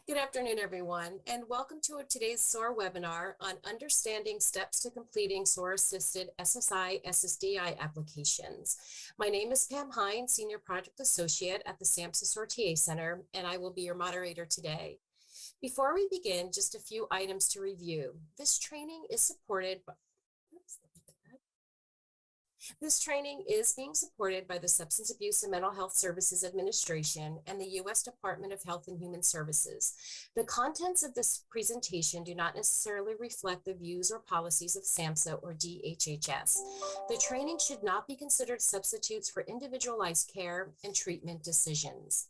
Good afternoon, everyone, and welcome to today's SOAR webinar on understanding steps to completing SOAR-assisted SSI, SSDI applications. My name is Pam Hine, Senior Project Associate at the SAMHSA SOAR TA Center, and I will be your moderator today. Before we begin, just a few items to review. This training is being supported by the Substance Abuse and Mental Health Services Administration and the U.S. Department of Health and Human Services. The contents of this presentation do not necessarily reflect the views or policies of SAMHSA or DHHS. The training should not be considered substitutes for individualized care and treatment decisions.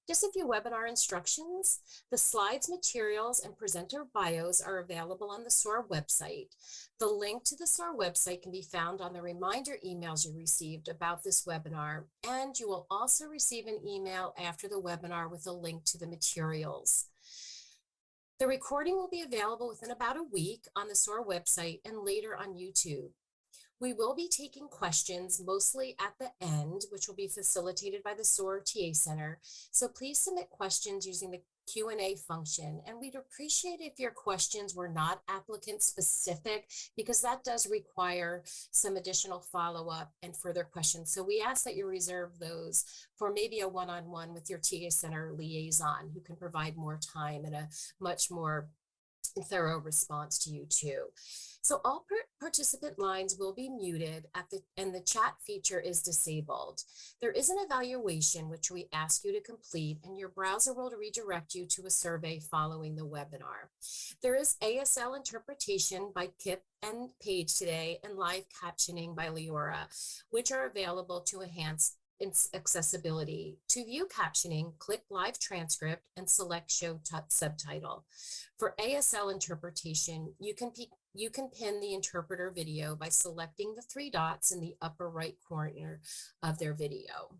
Just a few webinar instructions. The slides, materials, and presenter bios are available on the SOAR website. The link to the SOAR website can be found on the reminder emails you received about this webinar, and you will also receive an email after the webinar with a link to the materials. The recording will be available within about a week on the SOAR website and later on YouTube. We will be taking questions mostly at the end, which will be facilitated by the SOAR TA Center. So please submit questions using the Q&A function. And we'd appreciate if your questions were not applicant specific, because that does require some additional follow-up and further questions. So we ask that you reserve those for maybe a one-on-one with your TA Center liaison, who can provide more time and a much more thorough response to you too. So all participant lines will be muted and the chat feature is disabled. There is an evaluation which we ask you to complete, and your browser will redirect you to a survey following the webinar. There is ASL interpretation by Kip and Paige today and live captioning by Leora, which are available to enhance accessibility. To view captioning, click live transcript and select show subtitle. For ASL interpretation, you can pin the interpreter video by selecting the three dots in the upper right corner of their video.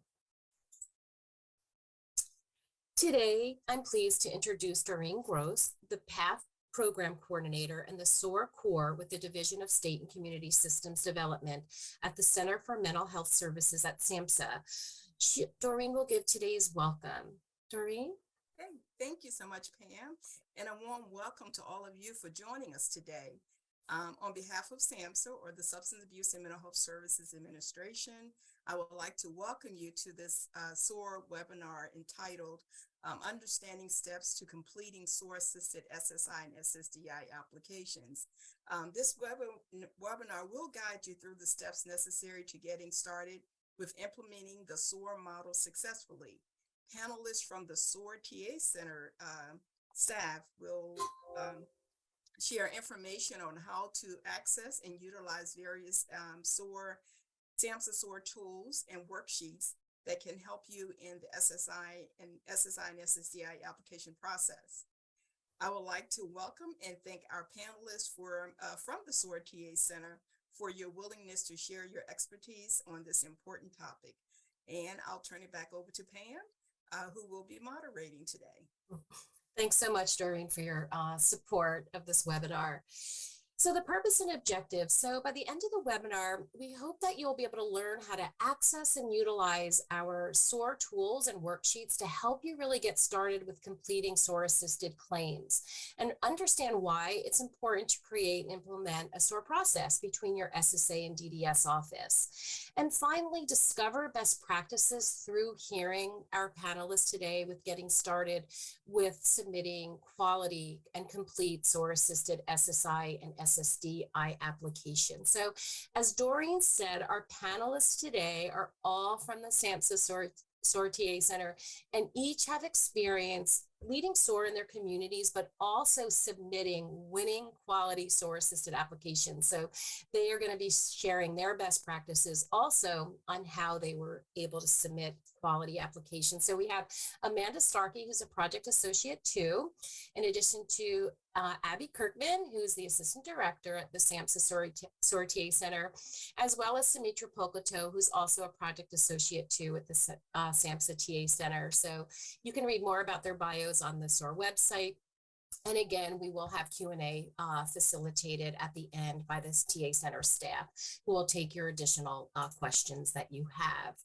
Today, I'm pleased to introduce Doreen Gross, the PATH Program Coordinator and the SOAR Core with the Division of State and Community Systems Development at the Center for Mental Health Services at SAMHSA. Doreen will give today's welcome. Doreen? Hey, thank you so much, Pam, and a warm welcome to all of you for joining us today. On behalf of SAMHSA, or the Substance Abuse and Mental Health Services Administration, I would like to welcome you to this SOAR webinar entitled Understanding Steps to Completing SOAR-assisted SSI and SSDI applications. This webinar will guide you through the steps necessary to getting started with implementing the SOAR model successfully. Panelists from the SOAR TA Center staff will share information on how to access and utilize various SAMHSA SOAR tools and worksheets that can help you in the SSI and SSDI application process. I would like to welcome and thank our panelists from the SOAR TA Center for your willingness to share your expertise on this important topic. And I'll turn it back over to Pam, who will be moderating today. Thanks so much, Doreen, for your support of this webinar. So the purpose and objective. So by the end of the webinar, we hope that you'll be able to learn how to access and utilize our SOAR tools and worksheets to help you really get started with completing SOAR-assisted claims and understand why it's important to create and implement a SOAR process between your SSA and DDS office. And finally, discover best practices through hearing our panelists today with getting started with submitting quality and complete SOAR-assisted SSI and SSDI application. So as Doreen said, our panelists today are all from the SAMHSA SOAR TA Center, and each have experience leading SOAR in their communities, but also submitting winning quality SOAR-assisted applications. So they are going to be sharing their best practices also on how they were able to submit quality applications. So we have Amanda Starkey, who's a project associate too, in addition to Abby Kirkman, who's the assistant director at the SAMHSA SOAR TA Center, as well as Sumitra Pokoto, who's also a project associate too at the SAMHSA TA Center. So you can read more about their bios on the SOAR website. And again, we will have Q&A facilitated at the end by this TA Center staff, who will take your additional questions that you have.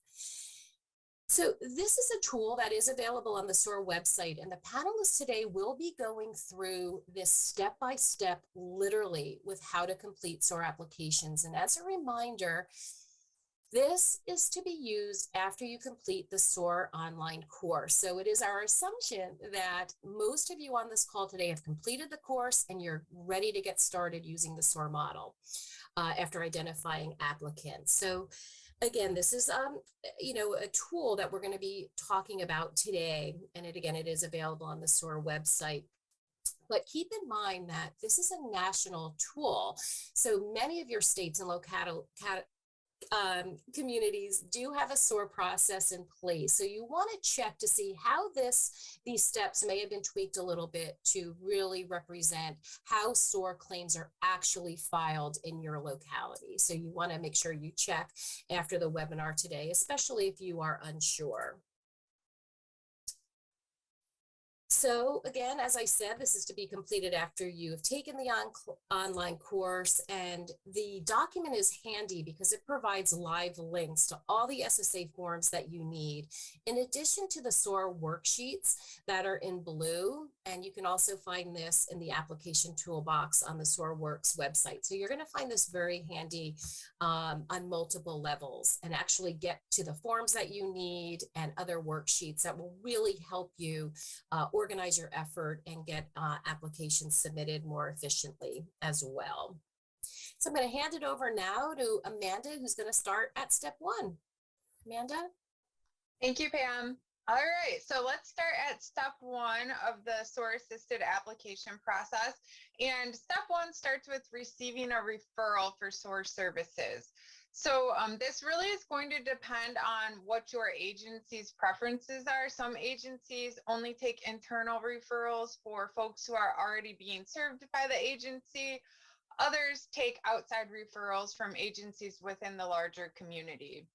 So this is a tool that is available on the SOAR website, and the panelists today will be going through this step by step, literally, with how to complete SOAR applications. And as a reminder, this is to be used after you complete the SOAR online course. So it is our assumption that most of you on this call today have completed the course and you're ready to get started using the SOAR model after identifying applicants. So again, this is a tool that we're going to be talking about today, and it is available on the SOAR website. But keep in mind that this is a national tool, so many of your states and communities do have a SOAR process in place. So you want to check to see how these steps may have been tweaked a little bit to really represent how SOAR claims are actually filed in your locality. So you want to make sure you check after the webinar today, especially if you are unsure. So again, as I said, this is to be completed after you have taken the online course, and the document is handy because it provides live links to all the SSA forms that you need, in addition to the SOAR worksheets that are in blue. And you can also find this in the application toolbox on the SOAR Works website. So you're going to find this very handy on multiple levels, and actually get to the forms that you need and other worksheets that will really help you organize your effort and get applications submitted more efficiently as well. So I'm going to hand it over now to Amanda, who's going to start at step 1. Amanda? Thank you, Pam. All right, so let's start at step 1 of the SOAR-assisted application process. And step 1 starts with receiving a referral for SOAR services. So this really is going to depend on what your agency's preferences are. Some agencies only take internal referrals for folks who are already being served by the agency. Others take outside referrals from agencies within the larger community.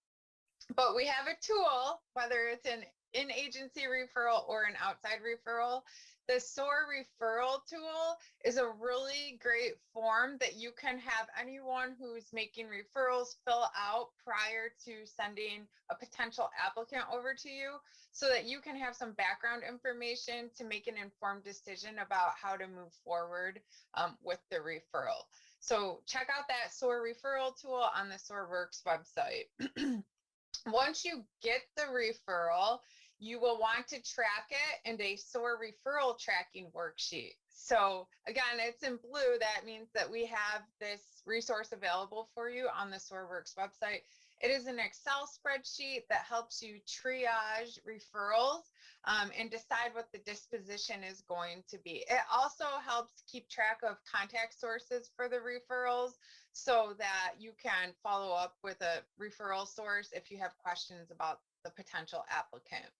But we have a tool, whether it's an in-agency referral or an outside referral. The SOAR referral tool is a really great form that you can have anyone who's making referrals fill out prior to sending a potential applicant over to you, so that you can have some background information to make an informed decision about how to move forward with the referral. So check out that SOAR referral tool on the SOAR Works website. Once you get the referral, you will want to track it in a SOAR referral tracking worksheet. So again, it's in blue. That means that we have this resource available for you on the SOAR Works website. It is an Excel spreadsheet that helps you triage referrals and decide what the disposition is going to be. It also helps keep track of contact sources for the referrals, so that you can follow up with a referral source if you have questions about the potential applicant.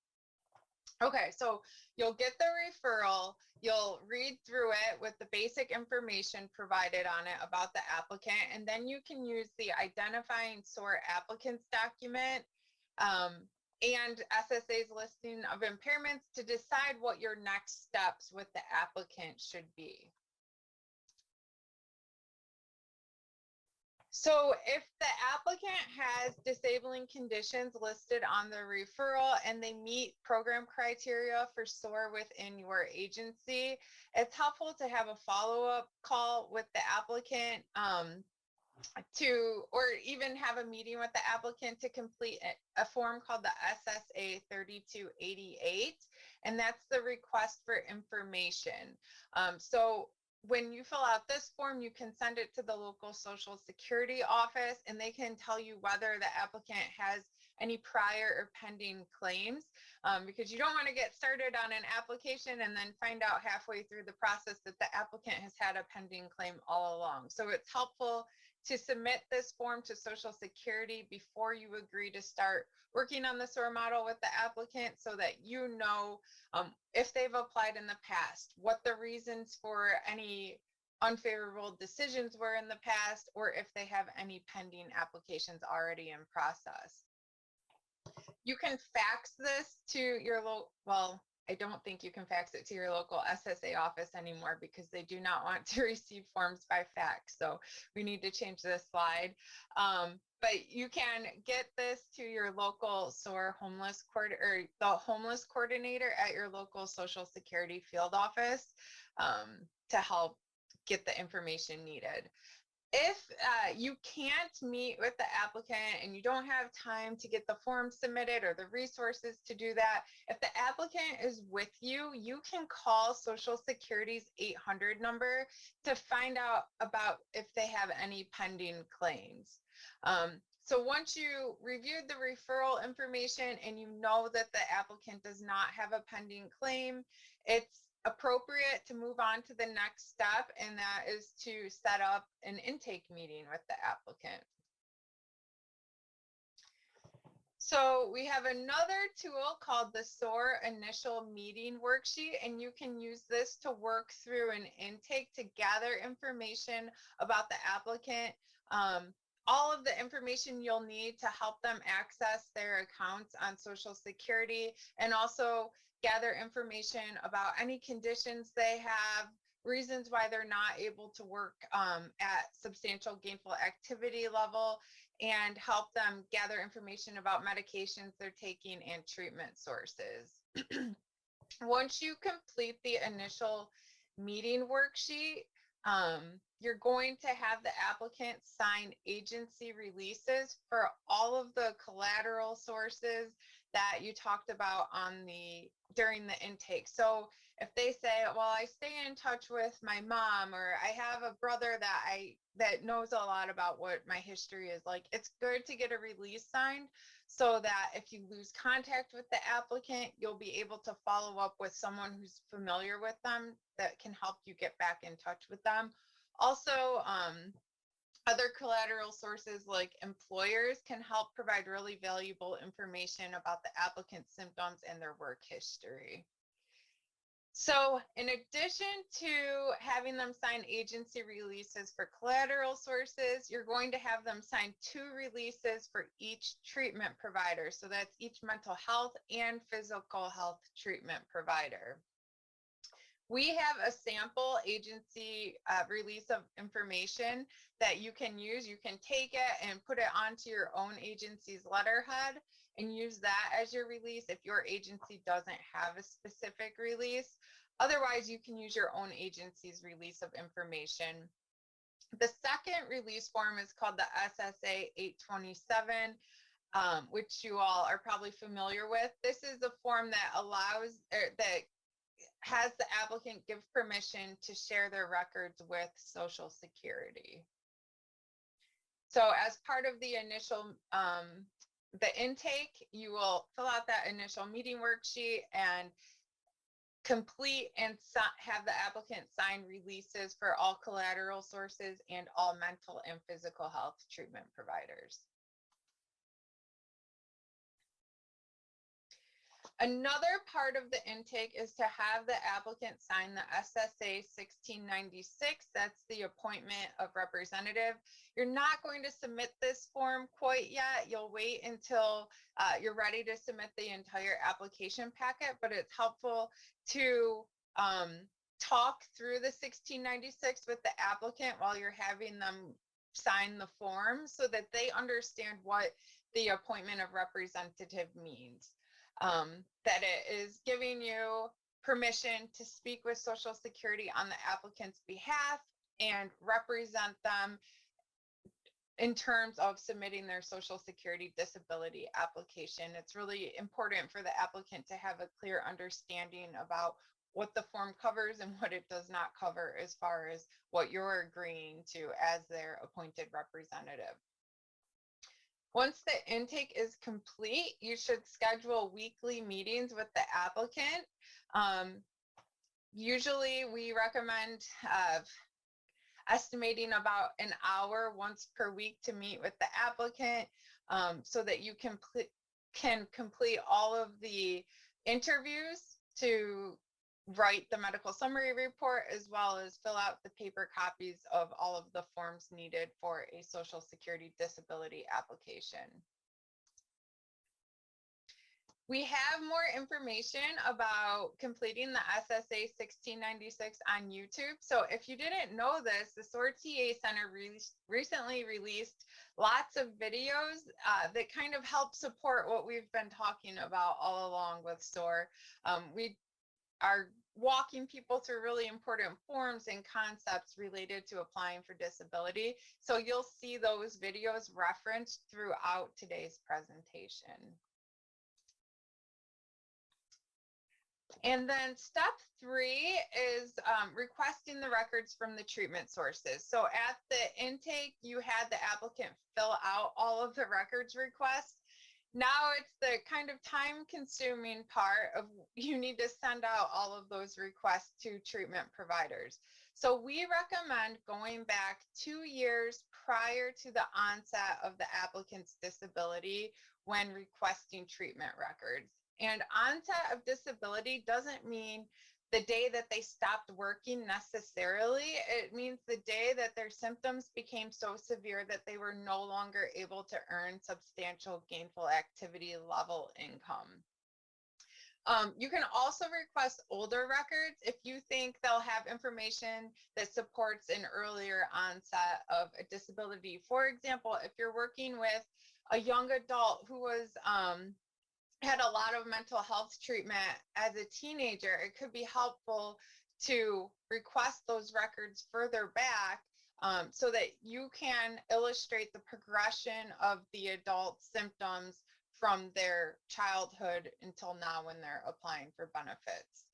Okay, so you'll get the referral, you'll read through it with the basic information provided on it about the applicant, and then you can use the identifying SOAR applicants document and SSA's listing of impairments to decide what your next steps with the applicant should be. So if the applicant has disabling conditions listed on the referral and they meet program criteria for SOAR within your agency, it's helpful to have a follow-up call with the applicant or even have a meeting with the applicant to complete a form called the SSA 3288, and that's the request for information. So when you fill out this form, you can send it to the local Social Security office, and they can tell you whether the applicant has any prior or pending claims, because you don't want to get started on an application and then find out halfway through the process that the applicant has had a pending claim all along. So it's helpful to submit this form to Social Security before you agree to start working on the SOAR model with the applicant, so that you know if they've applied in the past, what the reasons for any unfavorable decisions were in the past, or if they have any pending applications already in process. You can fax this to your I don't think you can fax it to your local SSA office anymore because they do not want to receive forms by fax. So we need to change this slide. But you can get this to your local SOAR homeless or the homeless coordinator at your local Social Security field office to help get the information needed. If you can't meet with the applicant and you don't have time to get the form submitted or the resources to do that, if the applicant is with you, you can call Social Security's 800 number to find out about if they have any pending claims. So once you reviewed the referral information and you know that the applicant does not have a pending claim, it's appropriate to move on to the next step, and that is to set up an intake meeting with the applicant. So we have another tool called the SOAR initial meeting worksheet, and you can use this to work through an intake to gather information about the applicant, all of the information you'll need to help them access their accounts on Social Security, and also gather information about any conditions they have, reasons why they're not able to work at substantial gainful activity level, and help them gather information about medications they're taking and treatment sources. Once you complete the initial meeting worksheet, you're going to have the applicant sign agency releases for all of the collateral sources that you talked about during the intake. So if they say, well, I stay in touch with my mom, or I have a brother that knows a lot about what my history is like, it's good to get a release signed so that if you lose contact with the applicant, you'll be able to follow up with someone who's familiar with them that can help you get back in touch with them. Also, other collateral sources like employers can help provide really valuable information about the applicant's symptoms and their work history. So in addition to having them sign agency releases for collateral sources, you're going to have them sign 2 releases for each treatment provider. So that's each mental health and physical health treatment provider. We have a sample agency release of information that you can use. You can take it and put it onto your own agency's letterhead and use that as your release if your agency doesn't have a specific release. Otherwise, you can use your own agency's release of information. The second release form is called the SSA 827, which you all are probably familiar with. This is a form that allows, that has the applicant give permission to share their records with Social Security. So as part of the initial, the intake, you will fill out that initial meeting worksheet and complete and have the applicant sign releases for all collateral sources and all mental and physical health treatment providers. Another part of the intake is to have the applicant sign the SSA 1696. That's the appointment of representative. You're not going to submit this form quite yet. You'll wait until you're ready to submit the entire application packet, but it's helpful to talk through the 1696 with the applicant while you're having them sign the form so that they understand what the appointment of representative means. That it is giving you permission to speak with Social Security on the applicant's behalf and represent them in terms of submitting their Social Security disability application. It's really important for the applicant to have a clear understanding about what the form covers and what it does not cover as far as what you're agreeing to as their appointed representative. Once the intake is complete, you should schedule weekly meetings with the applicant. Usually we recommend estimating about an hour once per week to meet with the applicant so that you can complete all of the interviews to write the medical summary report, as well as fill out the paper copies of all of the forms needed for a Social Security disability application. We have more information about completing the SSA 1696 on YouTube. So if you didn't know this, the SOAR TA Center recently released lots of videos that kind of help support what we've been talking about all along with SOAR. We are walking people through really important forms and concepts related to applying for disability. So you'll see those videos referenced throughout today's presentation. And then step 3 is requesting the records from the treatment sources. So at the intake, you had the applicant fill out all of the records requests. Now it's the kind of time consuming part of you need to send out all of those requests to treatment providers. So we recommend going back 2 years prior to the onset of the applicant's disability when requesting treatment records. And onset of disability doesn't mean the day that they stopped working necessarily. It means the day that their symptoms became so severe that they were no longer able to earn substantial gainful activity level income. You can also request older records if you think they'll have information that supports an earlier onset of a disability. For example, if you're working with a young adult who was had a lot of mental health treatment as a teenager, it could be helpful to request those records further back so that you can illustrate the progression of the adult symptoms from their childhood until now when they're applying for benefits.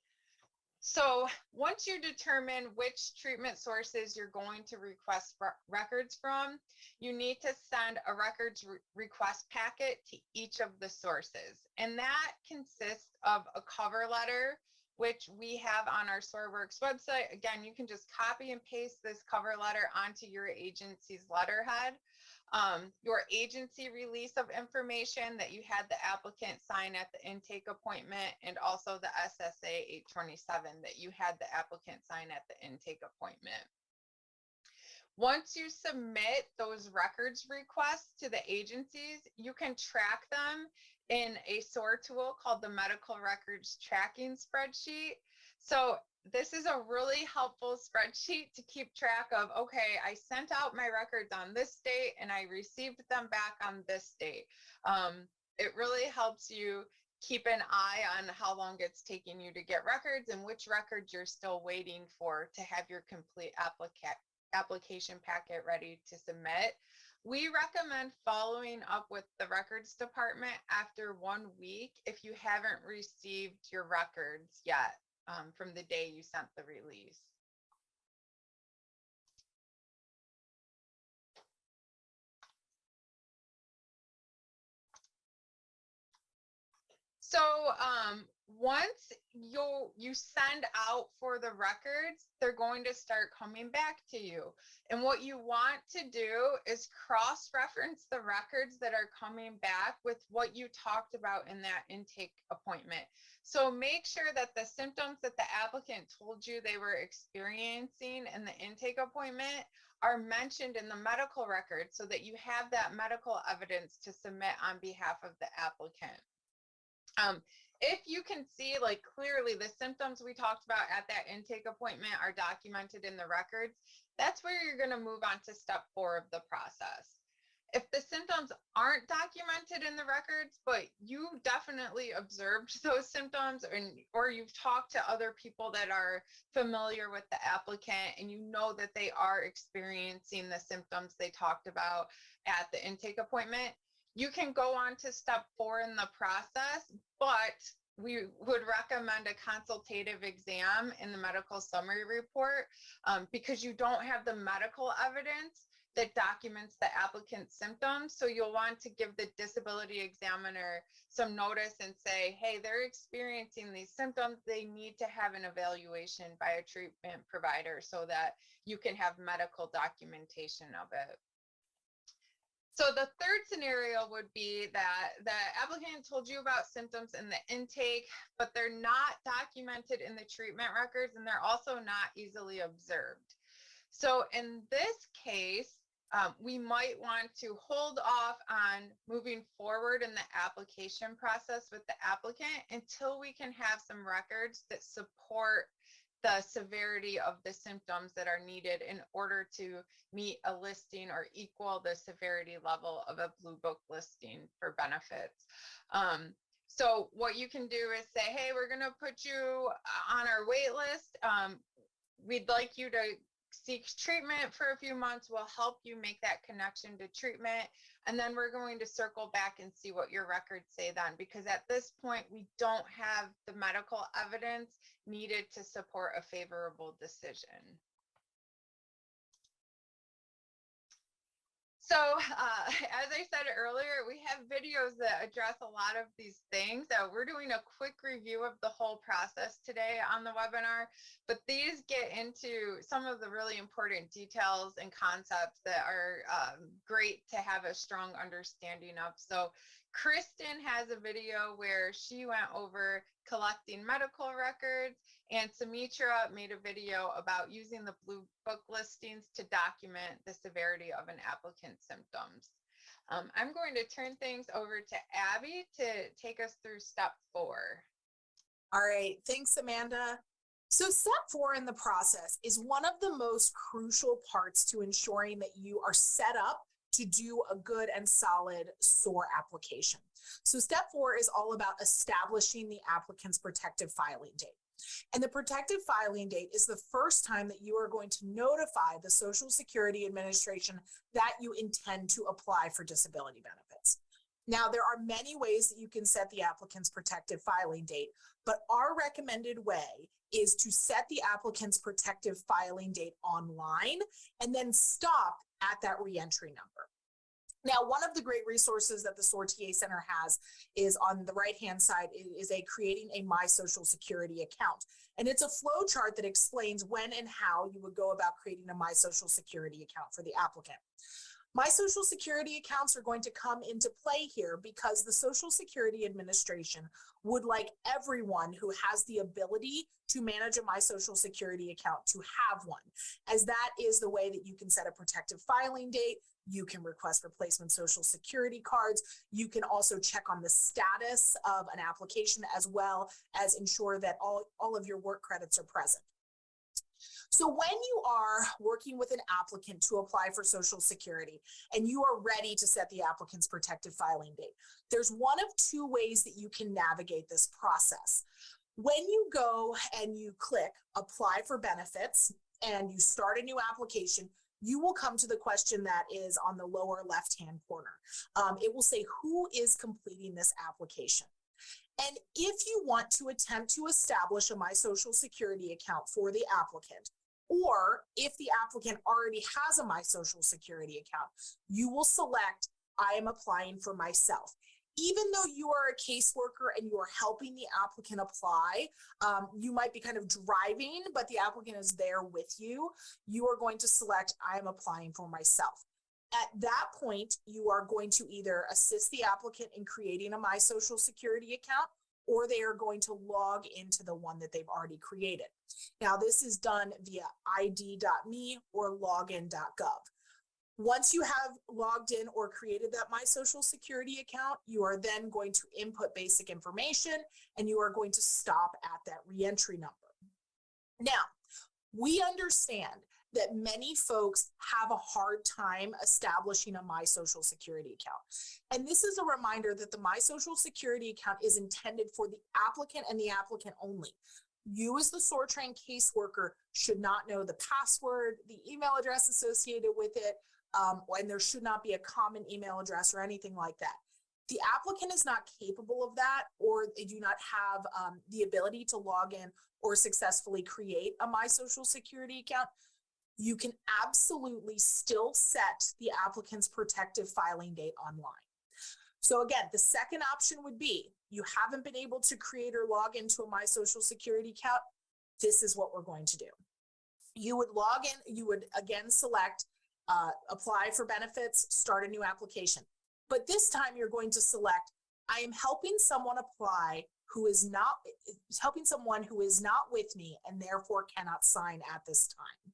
So once you determine which treatment sources you're going to request records from, you need to send a records request packet to each of the sources. And that consists of a cover letter, which we have on our SOARworks website. Again, you can just copy and paste this cover letter onto your agency's letterhead. Your agency release of information that you had the applicant sign at the intake appointment, and also the SSA 827 that you had the applicant sign at the intake appointment. Once you submit those records requests to the agencies, you can track them in a SOAR tool called the Medical Records Tracking Spreadsheet. So this is a really helpful spreadsheet to keep track of, okay, I sent out my records on this date and I received them back on this date. It really helps you keep an eye on how long it's taking you to get records and which records you're still waiting for to have your complete application packet ready to submit. We recommend following up with the records department after 1 week if you haven't received your records yet from the day you sent the release. So once you send out for the records, they're going to start coming back to you. And what you want to do is cross-reference the records that are coming back with what you talked about in that intake appointment. So make sure that the symptoms that the applicant told you they were experiencing in the intake appointment are mentioned in the medical record so that you have that medical evidence to submit on behalf of the applicant. If you can see, like, clearly the symptoms we talked about at that intake appointment are documented in the records, that's where you're going to move on to step 4 of the process. If the symptoms aren't documented in the records, but you definitely observed those symptoms, or you've talked to other people that are familiar with the applicant and you know that they are experiencing the symptoms they talked about at the intake appointment, you can go on to step 4 in the process, but we would recommend a consultative exam in the medical summary report because you don't have the medical evidence that documents the applicant's symptoms. So you'll want to give the disability examiner some notice and say, hey, they're experiencing these symptoms. They need to have an evaluation by a treatment provider so that you can have medical documentation of it. So the third scenario would be that the applicant told you about symptoms in the intake, but they're not documented in the treatment records and they're also not easily observed. So in this case, we might want to hold off on moving forward in the application process with the applicant until we can have some records that support the severity of the symptoms that are needed in order to meet a listing or equal the severity level of a Blue Book listing for benefits. So what you can do is say, hey, we're going to put you on our wait list. We'd like you to seek treatment for a few months. We'll help you make that connection to treatment. And then we're going to circle back and see what your records say then, because at this point, we don't have the medical evidence needed to support a favorable decision. So as I said earlier, we have videos that address a lot of these things. We're doing a quick review of the whole process today on the webinar, but these get into some of the really important details and concepts that are great to have a strong understanding of. So Kristen has a video where she went over collecting medical records, and Sumitra made a video about using the Blue Book listings to document the severity of an applicant's symptoms. I'm going to turn things over to Abby to take us through step 4. All right, thanks, Amanda. So step 4 in the process is one of the most crucial parts to ensuring that you are set up to do a good and solid SOAR application. So step 4 is all about establishing the applicant's protective filing date. And the protective filing date is the first time that you are going to notify the Social Security Administration that you intend to apply for disability benefits. Now, there are many ways that you can set the applicant's protective filing date, but our recommended way is to set the applicant's protective filing date online and then stop at that reentry number. Now, one of the great resources that the SOAR TA Center has is on the right-hand side is creating a My Social Security account. And it's a flow chart that explains when and how you would go about creating a My Social Security account for the applicant. My Social Security accounts are going to come into play here because the Social Security Administration would like everyone who has the ability to manage a My Social Security account to have one, as that is the way that you can set a protective filing date. You can request replacement Social Security cards. You can also check on the status of an application as well as ensure that all of your work credits are present. So when you are working with an applicant to apply for Social Security and you are ready to set the applicant's protective filing date, there's one of 2 ways that you can navigate this process. When you go and you click Apply for Benefits and you start a new application, you will come to the question that is on the lower left-hand corner. It will say, who is completing this application? And if you want to attempt to establish a My Social Security account for the applicant, or if the applicant already has a My Social Security account, you will select, I am applying for myself. Even though you are a caseworker and you are helping the applicant apply, you might be kind of driving, but the applicant is there with you. You are going to select, I am applying for myself. At that point, you are going to either assist the applicant in creating a My Social Security account, or they are going to log into the one that they've already created. Now, this is done via id.me or login.gov. Once you have logged in or created that My Social Security account, you are then going to input basic information and you are going to stop at that reentry number. Now, we understand that many folks have a hard time establishing a My Social Security account. And this is a reminder that the My Social Security account is intended for the applicant and the applicant only. You as the SOAR trained caseworker should not know the password, the email address associated with it, and there should not be a common email address or anything like that. The applicant is not capable of that, or they do not have the ability to log in or successfully create a My Social Security account. You can absolutely still set the applicant's protective filing date online. So again, the second option would be you haven't been able to create or log into a My Social Security account. This is what we're going to do. You would log in, you would again select apply for benefits, start a new application. But this time you're going to select, I am helping someone apply who is not with me and therefore cannot sign at this time.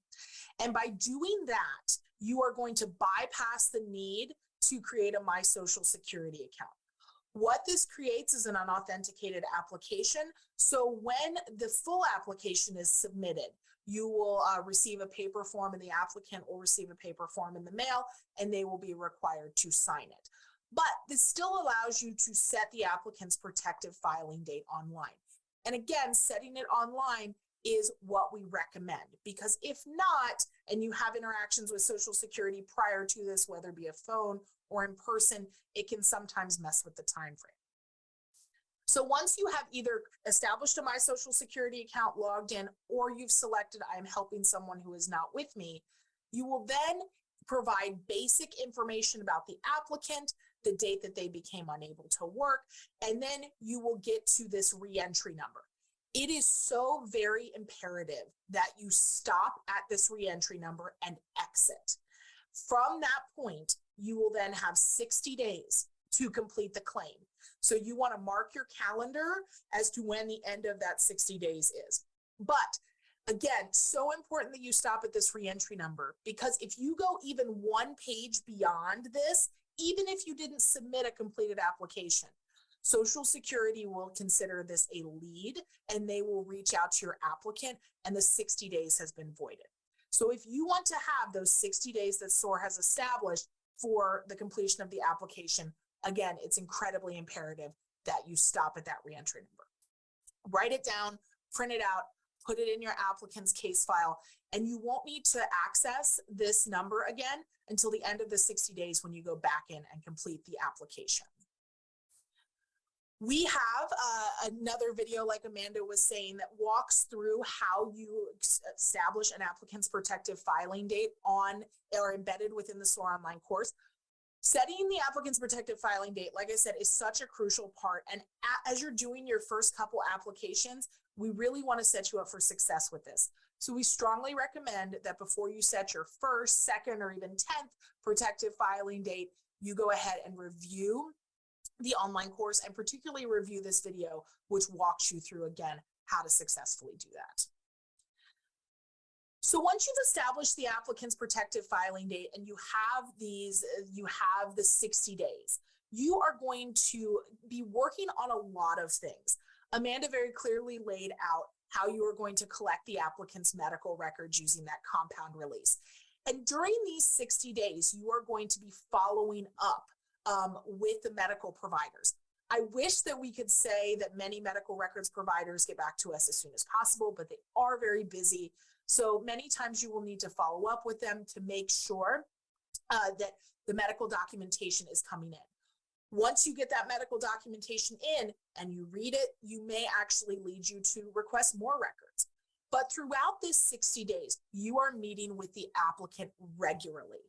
And by doing that, you are going to bypass the need to create a My Social Security account. What this creates is an unauthenticated application. So when the full application is submitted, you will receive a paper form, and the applicant will receive a paper form in the mail, and they will be required to sign it. But this still allows you to set the applicant's protective filing date online. And again, setting it online is what we recommend, because if not, and you have interactions with Social Security prior to this, whether it be a phone or in person, it can sometimes mess with the time frame. So once you have either established a My Social Security account, logged in, or you've selected I am helping someone who is not with me, you will then provide basic information about the applicant, the date that they became unable to work, and then you will get to this reentry number. It is so very imperative that you stop at this reentry number and exit. From that point, you will then have 60 days to complete the claim. So you want to mark your calendar as to when the end of that 60 days is. But again, so important that you stop at this reentry number, because if you go even one page beyond this, even if you didn't submit a completed application, Social Security will consider this a lead, and they will reach out to your applicant, and the 60 days has been voided. So if you want to have those 60 days that SOAR has established for the completion of the application, again, it's incredibly imperative that you stop at that reentry number. Write it down, print it out, put it in your applicant's case file, and you won't need to access this number again until the end of the 60 days when you go back in and complete the application. We have another video, like Amanda was saying, that walks through how you establish an applicant's protective filing date on or embedded within the SOAR online course. Setting the applicant's protective filing date, like I said, is such a crucial part. And as you're doing your first couple applications, we really want to set you up for success with this. So we strongly recommend that before you set your first, second, or even 10th protective filing date, you go ahead and review the online course, and particularly review this video, which walks you through, again, how to successfully do that. So once you've established the applicant's protective filing date and you have the 60 days, you are going to be working on a lot of things. Amanda very clearly laid out how you are going to collect the applicant's medical records using that compound release. And during these 60 days, you are going to be following up with the medical providers. I wish that we could say that many medical records providers get back to us as soon as possible, but they are very busy. So many times you will need to follow up with them to make sure that the medical documentation is coming in. Once you get that medical documentation in and you read it, you may actually lead you to request more records. But throughout this 60 days, you are meeting with the applicant regularly.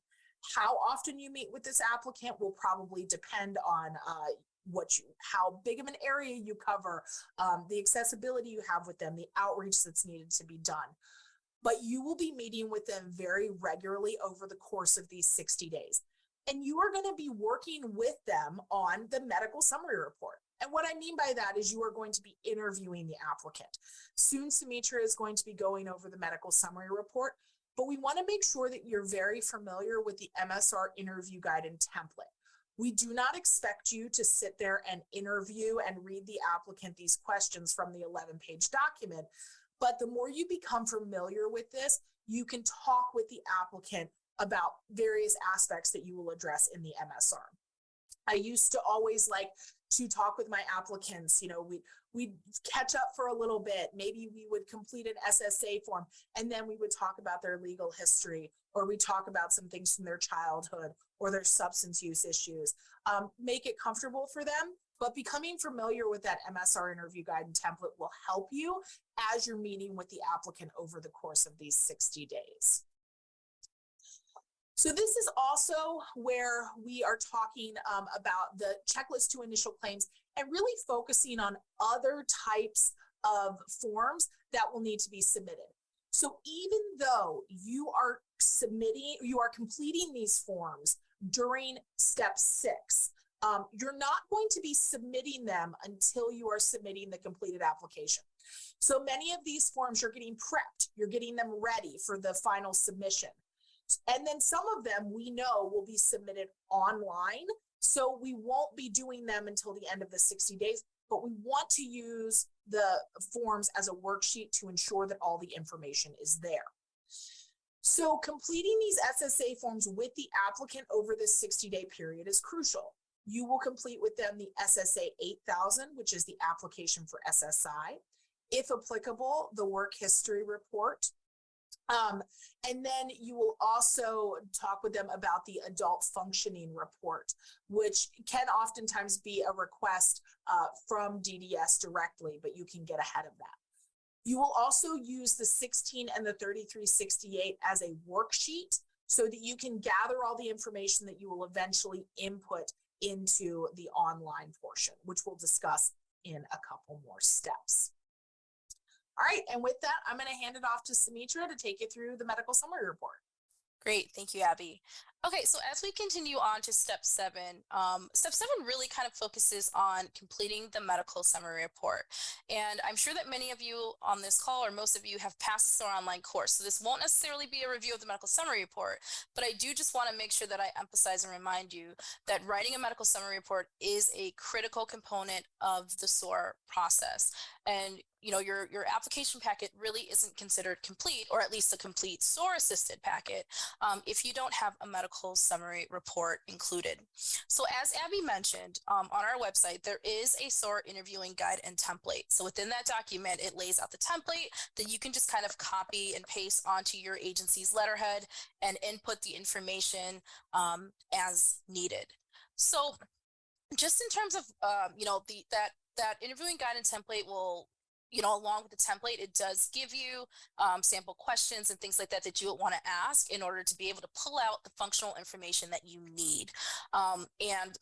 How often you meet with this applicant will probably depend on how big of an area you cover, the accessibility you have with them, the outreach that's needed to be done. But you will be meeting with them very regularly over the course of these 60 days. And you are going to be working with them on the medical summary report. And what I mean by that is you are going to be interviewing the applicant. Soon, Sumitra is going to be going over the medical summary report, but we want to make sure that you're very familiar with the MSR interview guide and template. We do not expect you to sit there and interview and read the applicant these questions from the 11-page document, but the more you become familiar with this, you can talk with the applicant about various aspects that you will address in the MSR. I used to always like to talk with my applicants. We'd catch up for a little bit. Maybe we would complete an SSA form, and then we would talk about their legal history, or we talk about some things from their childhood or their substance use issues. Make it comfortable for them, but becoming familiar with that MSR interview guide and template will help you as you're meeting with the applicant over the course of these 60 days. So this is also where we are talking about the checklist to initial claims and really focusing on other types of forms that will need to be submitted. So even though you are completing these forms during step 6, you're not going to be submitting them until you are submitting the completed application. So many of these forms you're getting prepped, you're getting them ready for the final submission. And then some of them we know will be submitted online. So we won't be doing them until the end of the 60 days, but we want to use the forms as a worksheet to ensure that all the information is there. So completing these SSA forms with the applicant over this 60-day period is crucial. You will complete with them the SSA 8000, which is the application for SSI. If applicable, the work history report. And then you will also talk with them about the adult functioning report, which can oftentimes be a request from DDS directly, but you can get ahead of that. You will also use the 16 and the 3368 as a worksheet so that you can gather all the information that you will eventually input into the online portion, which we'll discuss in a couple more steps. All right, and with that, I'm going to hand it off to Samitra to take you through the medical summary report. Great, thank you, Abby. Okay, so as we continue on to step 7 really kind of focuses on completing the medical summary report. And I'm sure that many of you on this call, or most of you, have passed the SOAR online course. So this won't necessarily be a review of the medical summary report, but I do just want to make sure that I emphasize and remind you that writing a medical summary report is a critical component of the SOAR process. And you know, your application packet really isn't considered complete, or at least a complete SOAR-assisted packet, if you don't have a medical summary report included. So as Abby mentioned, on our website, there is a SOAR interviewing guide and template. So within that document, it lays out the template that you can just kind of copy and paste onto your agency's letterhead and input the information as needed. So just in terms of, you know, that interviewing guide and template will, you know, along with the template, it does give you sample questions and things like that that you would want to ask in order to be able to pull out the functional information that you need. And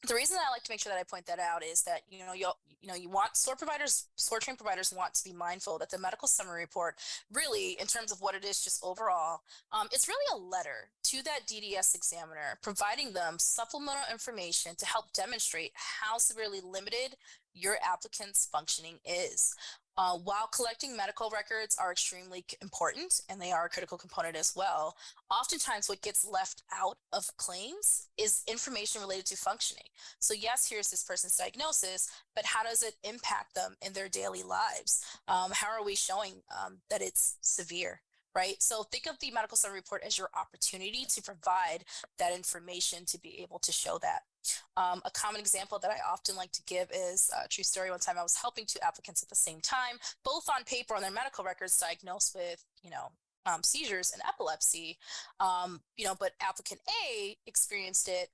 the reason I like to make sure that I point that out is that, you want SOAR providers, SOAR trained providers want to be mindful that the medical summary report really, in terms of what it is just overall, it's really a letter to that DDS examiner, providing them supplemental information to help demonstrate how severely limited your applicant's functioning is. While collecting medical records are extremely important, and they are a critical component as well, oftentimes what gets left out of claims is information related to functioning. So yes, here's this person's diagnosis, but how does it impact them in their daily lives? How are we showing that it's severe? Right? So think of the medical summary report as your opportunity to provide that information to be able to show that. A common example that I often like to give is a true story. One time I was helping 2 applicants at the same time, both on paper on their medical records diagnosed with, seizures and epilepsy. But applicant A experienced it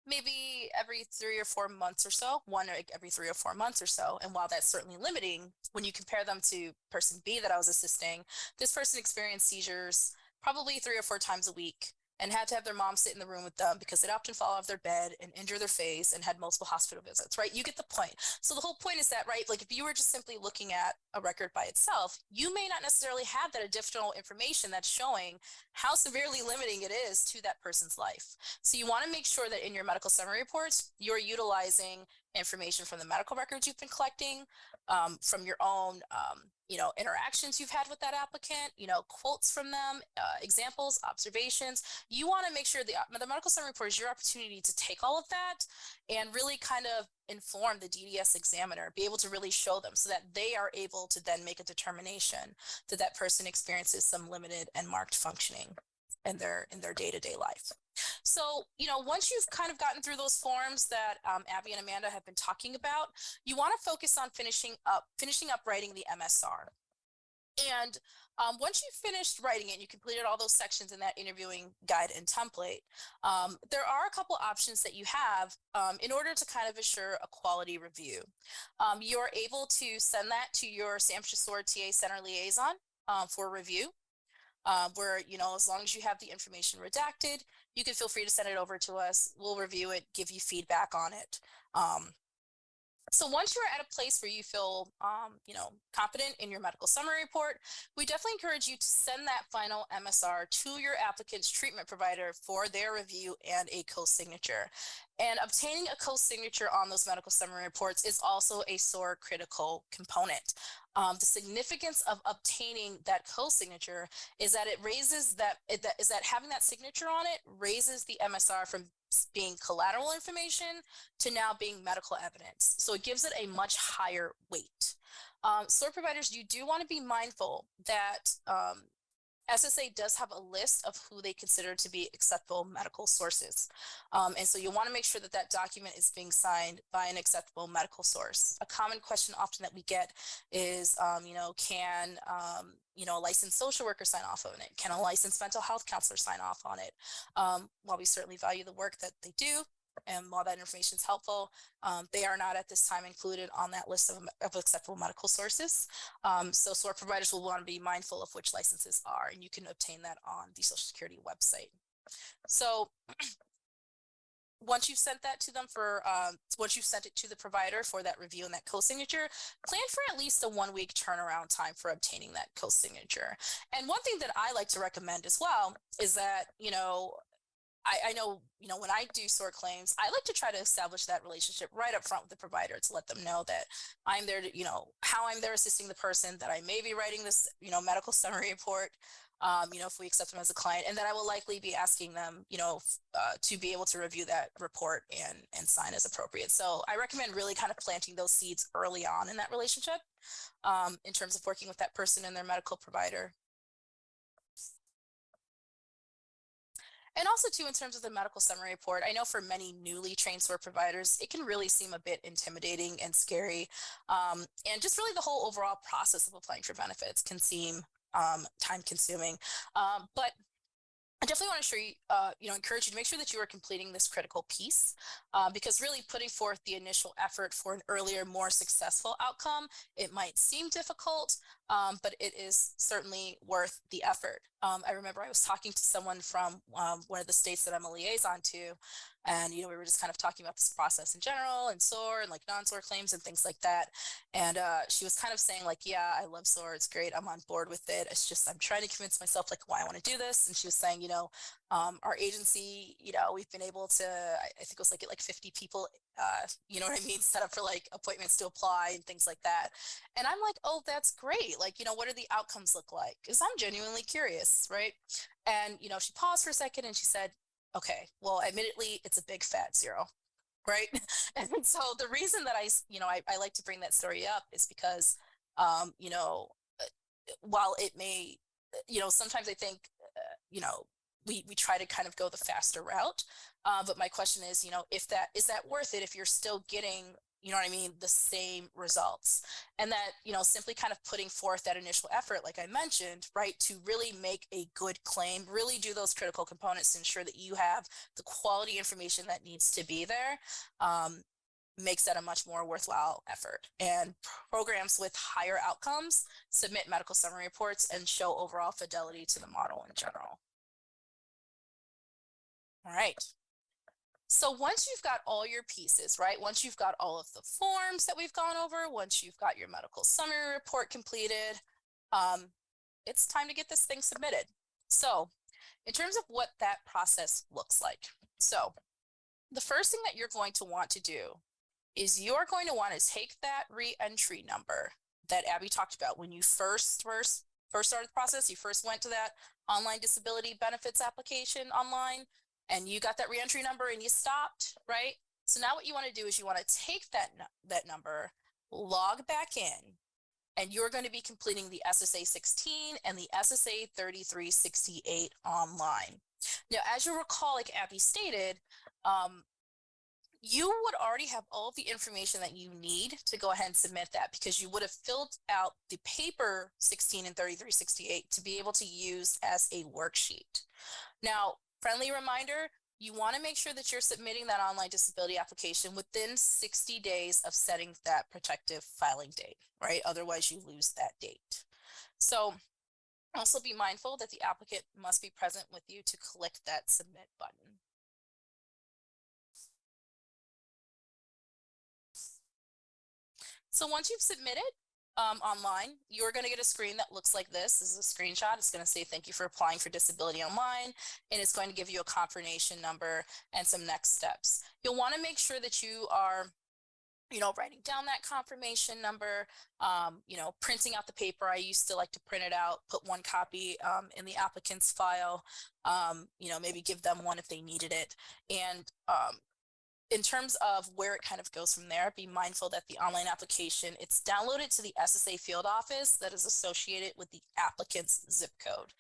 maybe every 3 or 4 months or so, every 3 or 4 months or so. And while that's certainly limiting, when you compare them to person B that I was assisting, this person experienced seizures probably 3 or 4 times a week and had to have their mom sit in the room with them because they'd often fall off their bed and injure their face and had multiple hospital visits, right? You get the point. So the whole point is that, right, like if you were just simply looking at a record by itself, you may not necessarily have that additional information that's showing how severely limiting it is to that person's life. So you want to make sure that in your medical summary reports, you're utilizing information from the medical records you've been collecting, from your own, interactions you've had with that applicant, quotes from them, examples, observations. You want to make sure the medical summary report is your opportunity to take all of that and really kind of inform the DDS examiner, be able to really show them so that they are able to then make a determination that that person experiences some limited and marked functioning in their day-to-day life. So, once you've kind of gotten through those forms that Abby and Amanda have been talking about, you want to focus on finishing up writing the MSR. And once you've finished writing it, you completed all those sections in that interviewing guide and template, there are a couple options that you have in order to kind of assure a quality review. You're able to send that to your SAMHSA SOAR TA Center liaison for review. Where, as long as you have the information redacted, you can feel free to send it over to us. We'll review it, give you feedback on it. So once you're at a place where you feel, confident in your medical summary report, we definitely encourage you to send that final MSR to your applicant's treatment provider for their review and a co-signature. And obtaining a co-signature on those medical summary reports is also a SOAR critical component. The significance of obtaining that co-signature is that it raises that having that signature on it raises the MSR from being collateral information to now being medical evidence. So it gives it a much higher weight. SOAR providers, you do want to be mindful that SSA does have a list of who they consider to be acceptable medical sources. And so you want to make sure that that document is being signed by an acceptable medical source. A common question often that we get is, can, a licensed social worker sign off on it? Can a licensed mental health counselor sign off on it? While we certainly value the work that they do, and while that information is helpful, they are not at this time included on that list of acceptable medical sources. So SOAR providers will want to be mindful of which licenses are, and you can obtain that on the Social Security website. So once you've sent that to them once you've sent it to the provider for that review and that co-signature, plan for at least a 1 week turnaround time for obtaining that co-signature. And one thing that I like to recommend as well is that, I know, when I do SOAR claims, I like to try to establish that relationship right up front with the provider to let them know that I'm there to, how I'm there assisting the person, that I may be writing this, medical summary report, if we accept them as a client, and that I will likely be asking them, to be able to review that report and sign as appropriate. So I recommend really kind of planting those seeds early on in that relationship, in terms of working with that person and their medical provider. And also too, in terms of the medical summary report, I know for many newly trained SOAR providers, it can really seem a bit intimidating and scary. And just really the whole overall process of applying for benefits can seem time consuming. But I definitely want to show you, encourage you to make sure that you are completing this critical piece, because really putting forth the initial effort for an earlier, more successful outcome, it might seem difficult, but it is certainly worth the effort. I remember I was talking to someone from one of the states that I'm a liaison to, and, we were just kind of talking about this process in general and SOAR and like non-SOAR claims and things like that. And she was kind of saying like, yeah, I love SOAR. It's great. I'm on board with it. It's just, I'm trying to convince myself like why I want to do this. And she was saying, our agency, we've been able to, I think it was like 50 people, set up for like appointments to apply and things like that. And I'm like, oh, that's great. Like, what do the outcomes look like? Because I'm genuinely curious, right? And, she paused for a second and she said, okay, well, admittedly, it's a big fat zero, right? And so the reason that I like to bring that story up is because, while it may, sometimes I think, we try to kind of go the faster route. But my question is, is that worth it if you're still getting, the same results? And that, simply kind of putting forth that initial effort, like I mentioned, right, to really make a good claim, really do those critical components to ensure that you have the quality information that needs to be there, makes that a much more worthwhile effort. And programs with higher outcomes submit medical summary reports and show overall fidelity to the model in general. All right. So once you've got all your pieces, right? Once you've got all of the forms that we've gone over, once you've got your medical summary report completed, it's time to get this thing submitted. So in terms of what that process looks like. So the first thing that you're going to want to do is you're going to want to take that re-entry number that Abby talked about when you first started the process. You first went to that online disability benefits application online, and you got that reentry number and you stopped, right? So now what you want to do is you want to take that number, log back in, and you're going to be completing the SSA 16 and the SSA 3368 online. Now, as you recall, like Abby stated, you would already have all of the information that you need to go ahead and submit that, because you would have filled out the paper 16 and 3368 to be able to use as a worksheet. Now, friendly reminder, you want to make sure that you're submitting that online disability application within 60 days of setting that protective filing date, right? Otherwise, you lose that date. So also be mindful that the applicant must be present with you to click that submit button. So once you've submitted online, you're going to get a screen that looks like this. This is a screenshot. It's going to say, thank you for applying for disability online. And it's going to give you a confirmation number and some next steps. You'll want to make sure that you are writing down that confirmation number, printing out the paper. I used to like to print it out, put one copy in the applicant's file, maybe give them one if they needed it. And in terms of where it kind of goes from there, be mindful that the online application, it's downloaded to the SSA field office that is associated with the applicant's zip code,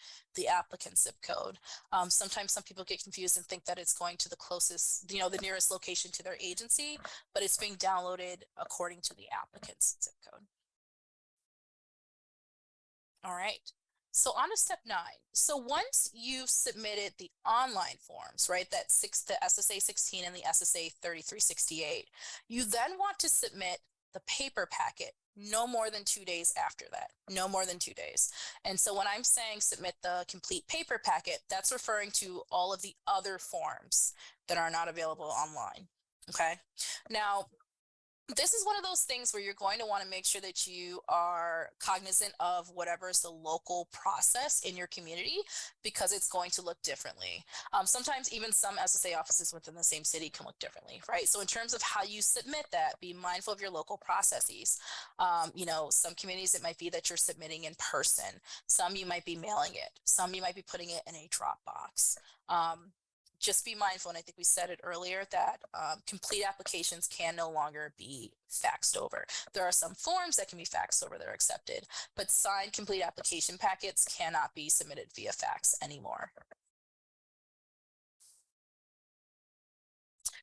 sometimes some people get confused and think that it's going to the closest, the nearest location to their agency, but it's being downloaded according to the applicant's zip code. All right. So on to step 9. So once you've submitted the online forms, right, the SSA 16 and the SSA 3368, you then want to submit the paper packet no more than 2 days after that, no more than 2 days. And so when I'm saying submit the complete paper packet, that's referring to all of the other forms that are not available online. Okay. Now, this is one of those things where you're going to want to make sure that you are cognizant of whatever is the local process in your community, because it's going to look differently. Sometimes even some SSA offices within the same city can look differently, right? So in terms of how you submit that, be mindful of your local processes. Some communities, it might be that you're submitting in person. Some you might be mailing it. Some you might be putting it in a Dropbox. Just be mindful, and I think we said it earlier, that complete applications can no longer be faxed over. There are some forms that can be faxed over that are accepted, but signed complete application packets cannot be submitted via fax anymore.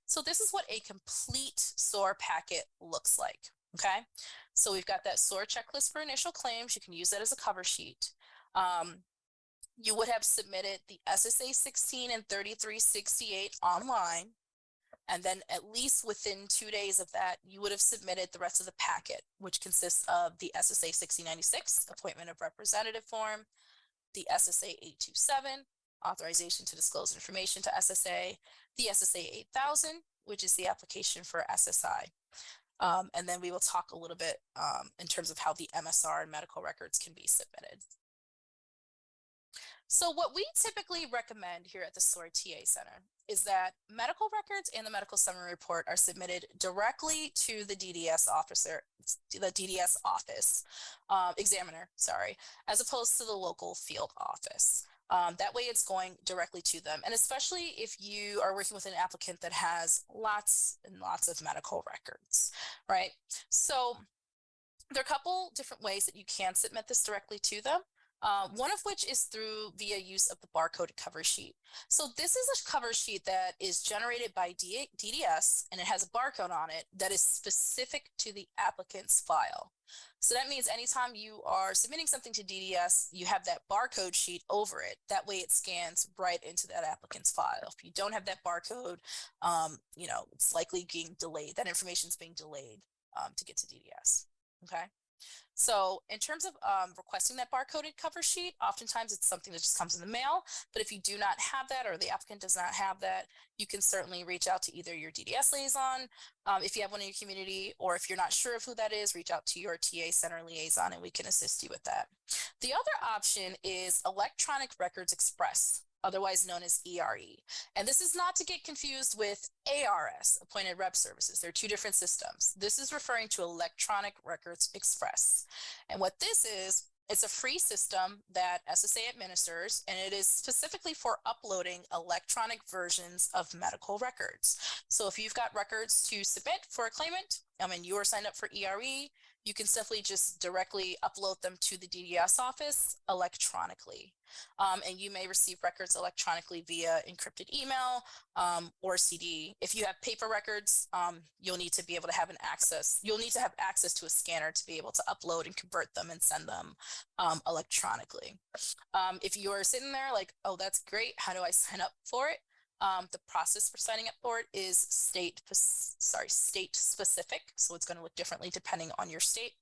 So this is what a complete SOAR packet looks like, okay? So we've got that SOAR checklist for initial claims. You can use that as a cover sheet. You would have submitted the SSA 16 and 3368 online. And then at least within 2 days of that, you would have submitted the rest of the packet, which consists of the SSA 1696, appointment of representative form, the SSA 827, authorization to disclose information to SSA, the SSA 8000, which is the application for SSI. And then we will talk a little bit in terms of how the MSR and medical records can be submitted. So what we typically recommend here at the SOAR TA Center is that medical records and the medical summary report are submitted directly to the DDS office, examiner, as opposed to the local field office. That way it's going directly to them. And especially if you are working with an applicant that has lots and lots of medical records, right? So there are a couple different ways that you can submit this directly to them. One of which is through via use of the barcode cover sheet. So this is a cover sheet that is generated by DDS, and it has a barcode on it that is specific to the applicant's file. So that means anytime you are submitting something to DDS, you have that barcode sheet over it. That way it scans right into that applicant's file. If you don't have that barcode, it's likely being delayed. That information is being delayed to get to DDS, okay? So in terms of requesting that barcoded cover sheet, oftentimes it's something that just comes in the mail. But if you do not have that, or the applicant does not have that, you can certainly reach out to either your DDS liaison, if you have one in your community, or if you're not sure of who that is, reach out to your TA Center liaison and we can assist you with that. The other option is Electronic Records Express, otherwise known as ERE. And this is not to get confused with ARS, Appointed Rep Services. They're two different systems. This is referring to Electronic Records Express. And what this is, it's a free system that SSA administers, and it is specifically for uploading electronic versions of medical records. So if you've got records to submit for a claimant, and you are signed up for ERE, you can simply just directly upload them to the DDS office electronically. And you may receive records electronically via encrypted email or CD. If you have paper records, you'll need to be able to have access to a scanner to be able to upload and convert them and send them electronically. If you're sitting there like, oh, that's great, how do I sign up for it? The process for signing up for it is state specific. So it's going to look differently depending on your state.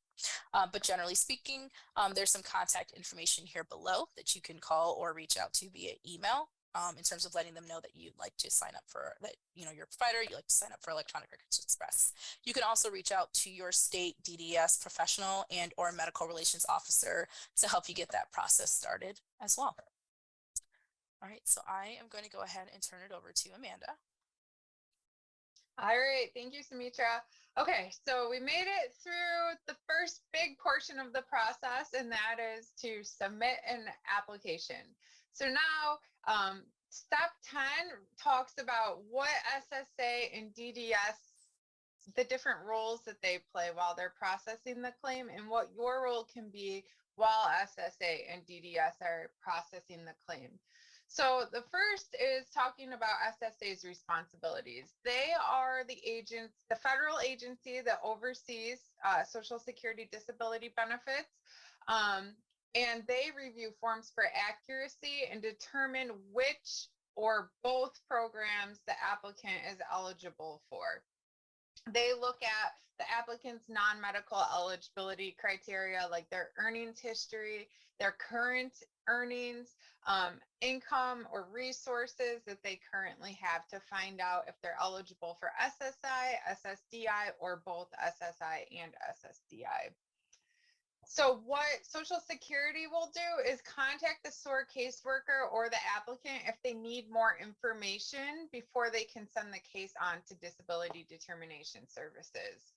But generally speaking, there's some contact information here below that you can call or reach out to via email in terms of letting them know that you'd like to sign up for that, your provider, you'd like to sign up for Electronic Records Express. You can also reach out to your state DDS professional and or medical relations officer to help you get that process started as well. All right, so I am going to go ahead and turn it over to Amanda. All right, thank you, Sumitra. Okay, so we made it through the first big portion of the process, and that is to submit an application. So now, step 10 talks about what SSA and DDS, the different roles that they play while they're processing the claim, and what your role can be while SSA and DDS are processing the claim. So the first is talking about SSA's responsibilities. They are the federal agency that oversees Social Security disability benefits. And they review forms for accuracy and determine which or both programs the applicant is eligible for. They look at the applicant's non-medical eligibility criteria, like their earnings history, their current earnings, income or resources that they currently have to find out if they're eligible for SSI, SSDI, or both SSI and SSDI. So what Social Security will do is contact the SOAR caseworker or the applicant if they need more information before they can send the case on to Disability Determination Services.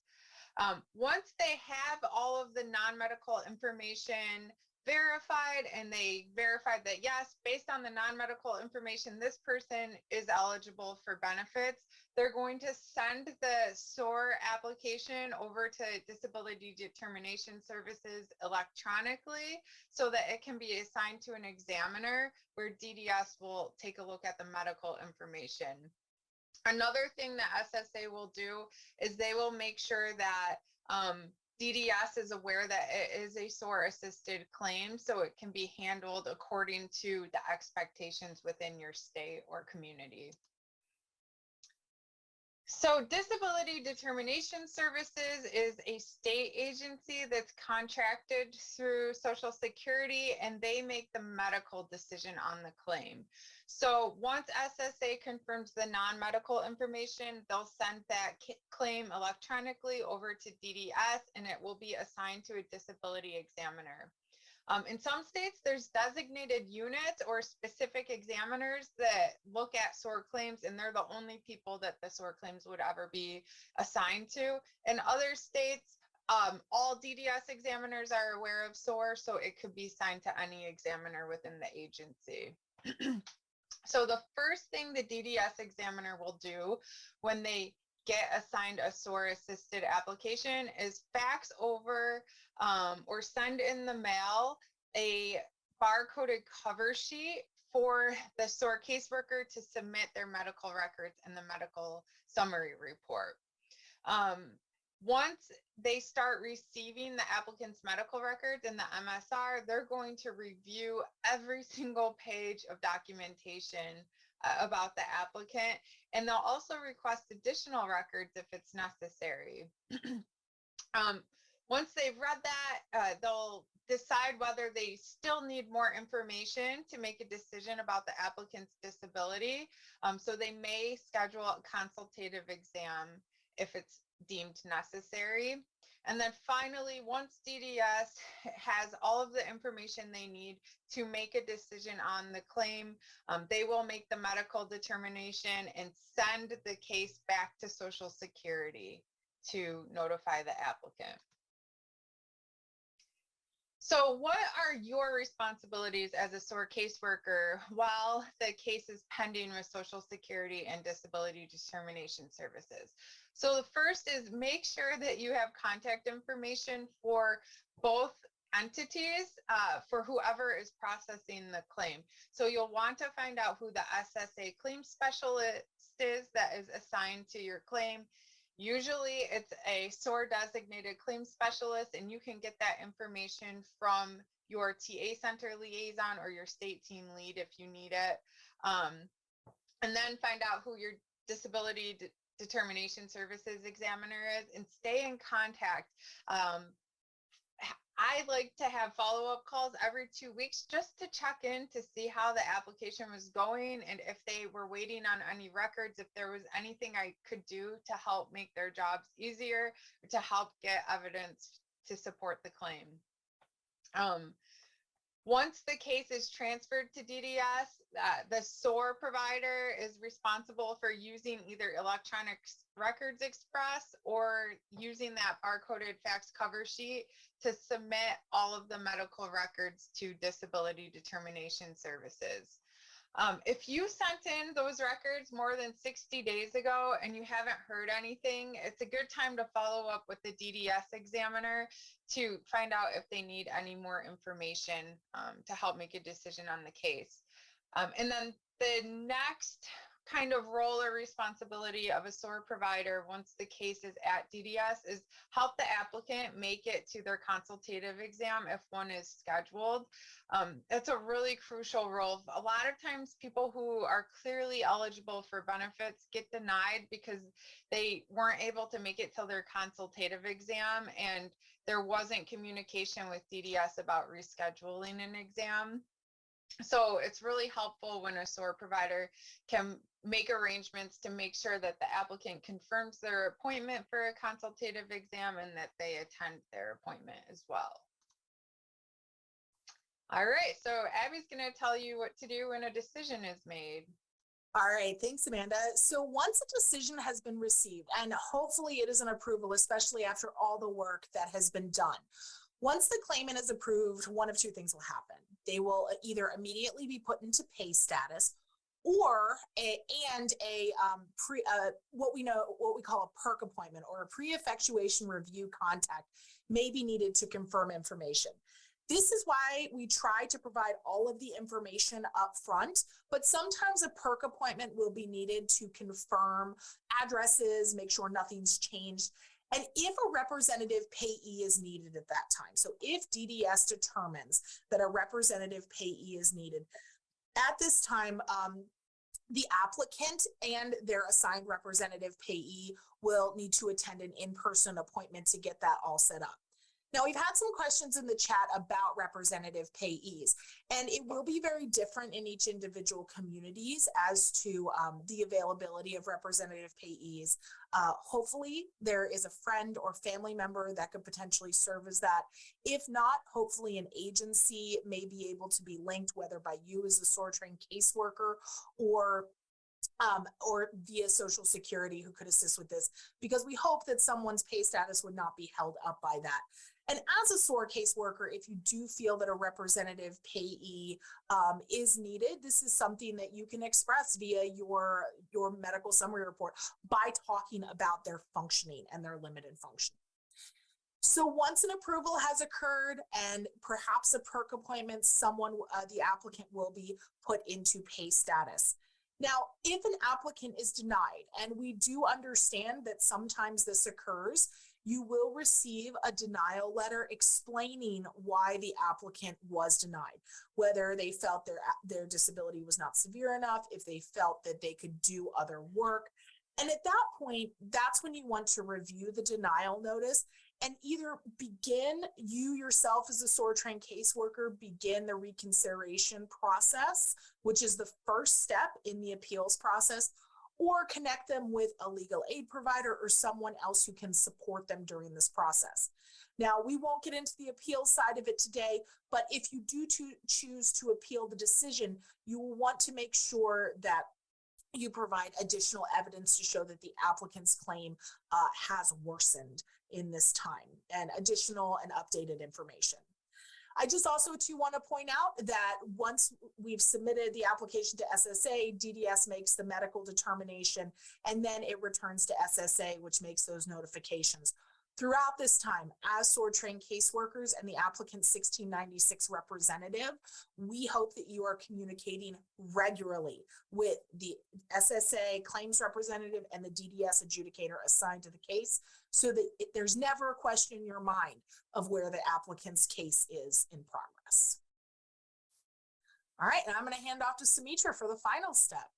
Once they have all of the non-medical information verified and they verified that, yes, based on the non-medical information, this person is eligible for benefits, they're going to send the SOAR application over to Disability Determination Services electronically so that it can be assigned to an examiner where DDS will take a look at the medical information. Another thing that SSA will do is they will make sure that DDS is aware that it is a SOAR-assisted claim, so it can be handled according to the expectations within your state or community. So Disability Determination Services is a state agency that's contracted through Social Security, and they make the medical decision on the claim. So once SSA confirms the non-medical information, they'll send that claim electronically over to DDS, and it will be assigned to a disability examiner. In some states, there's designated units or specific examiners that look at SOAR claims, and they're the only people that the SOAR claims would ever be assigned to. In other states, all DDS examiners are aware of SOAR, so it could be assigned to any examiner within the agency. So the first thing the DDS examiner will do when they get assigned a SOAR-assisted application is fax over or send in the mail a barcoded cover sheet for the SOAR caseworker to submit their medical records and the medical summary report. Once they start receiving the applicant's medical records and the MSR, they're going to review every single page of documentation about the applicant, and they'll also request additional records if it's necessary. Once they've read that, they'll decide whether they still need more information to make a decision about the applicant's disability. So they may schedule a consultative exam if it's deemed necessary. And then finally, once DDS has all of the information they need to make a decision on the claim, they will make the medical determination and send the case back to Social Security to notify the applicant. So what are your responsibilities as a SOAR caseworker while the case is pending with Social Security and Disability Determination Services? So the first is make sure that you have contact information for both entities for whoever is processing the claim. So you'll want to find out who the SSA claim specialist is that is assigned to your claim. Usually it's a SOAR designated claim specialist, and you can get that information from your TA center liaison or your state team lead if you need it. And then find out who your Disability Determination Services examiner is and stay in contact. I like to have follow-up calls every 2 weeks just to check in to see how the application was going and if they were waiting on any records, if there was anything I could do to help make their jobs easier, or to help get evidence to support the claim. Once the case is transferred to DDS, the SOAR provider is responsible for using either electronic records express or using that barcoded fax cover sheet to submit all of the medical records to disability determination services. If you sent in those records more than 60 days ago and you haven't heard anything, it's a good time to follow up with the DDS examiner to find out if they need any more information to help make a decision on the case. And then the next kind of role or responsibility of a SOAR provider once the case is at DDS is help the applicant make it to their consultative exam if one is scheduled. It's a really crucial role. A lot of times people who are clearly eligible for benefits get denied because they weren't able to make it till their consultative exam and there wasn't communication with DDS about rescheduling an exam. So it's really helpful when a SOAR provider can make arrangements to make sure that the applicant confirms their appointment for a consultative exam and that they attend their appointment as well. All right, so Abby's going to tell you what to do when a decision is made. All right, thanks, Amanda. So once a decision has been received, and hopefully it is an approval, especially after all the work that has been done, once the claimant is approved, one of two things will happen. They will either immediately be put into pay status, or what we call a PERC appointment, or a pre-effectuation review contact may be needed to confirm information. This is why we try to provide all of the information up front, but sometimes a PERC appointment will be needed to confirm addresses, make sure nothing's changed, and if a representative payee is needed at that time. So if DDS determines that a representative payee is needed, at this time, the applicant and their assigned representative payee will need to attend an in-person appointment to get that all set up. Now, we've had some questions in the chat about representative payees, and it will be very different in each individual communities as to the availability of representative payees. Hopefully, there is a friend or family member that could potentially serve as that. If not, hopefully an agency may be able to be linked, whether by you as a SOAR trained caseworker or via Social Security, who could assist with this, because we hope that someone's pay status would not be held up by that. And as a SOAR caseworker, if you do feel that a representative payee is needed, this is something that you can express via your medical summary report by talking about their functioning and their limited functioning. So once an approval has occurred and perhaps a PERC appointment, the applicant will be put into pay status. Now, if an applicant is denied, and we do understand that sometimes this occurs, you will receive a denial letter explaining why the applicant was denied, whether they felt their disability was not severe enough, if they felt that they could do other work. And at that point, that's when you want to review the denial notice and either you yourself as a SOAR trained caseworker, begin the reconsideration process, which is the first step in the appeals process, or connect them with a legal aid provider or someone else who can support them during this process. Now, we won't get into the appeal side of it today, but if you do choose to appeal the decision, you will want to make sure that you provide additional evidence to show that the applicant's claim has worsened in this time, and additional and updated information. I just also too want to point out that once we've submitted the application to SSA, DDS makes the medical determination, and then it returns to SSA, which makes those notifications. Throughout this time, as SOAR trained caseworkers and the applicant's 1696 representative, we hope that you are communicating regularly with the SSA claims representative and the DDS adjudicator assigned to the case, so that there's never a question in your mind of where the applicant's case is in progress. All right, and I'm going to hand off to Sumitra for the final step.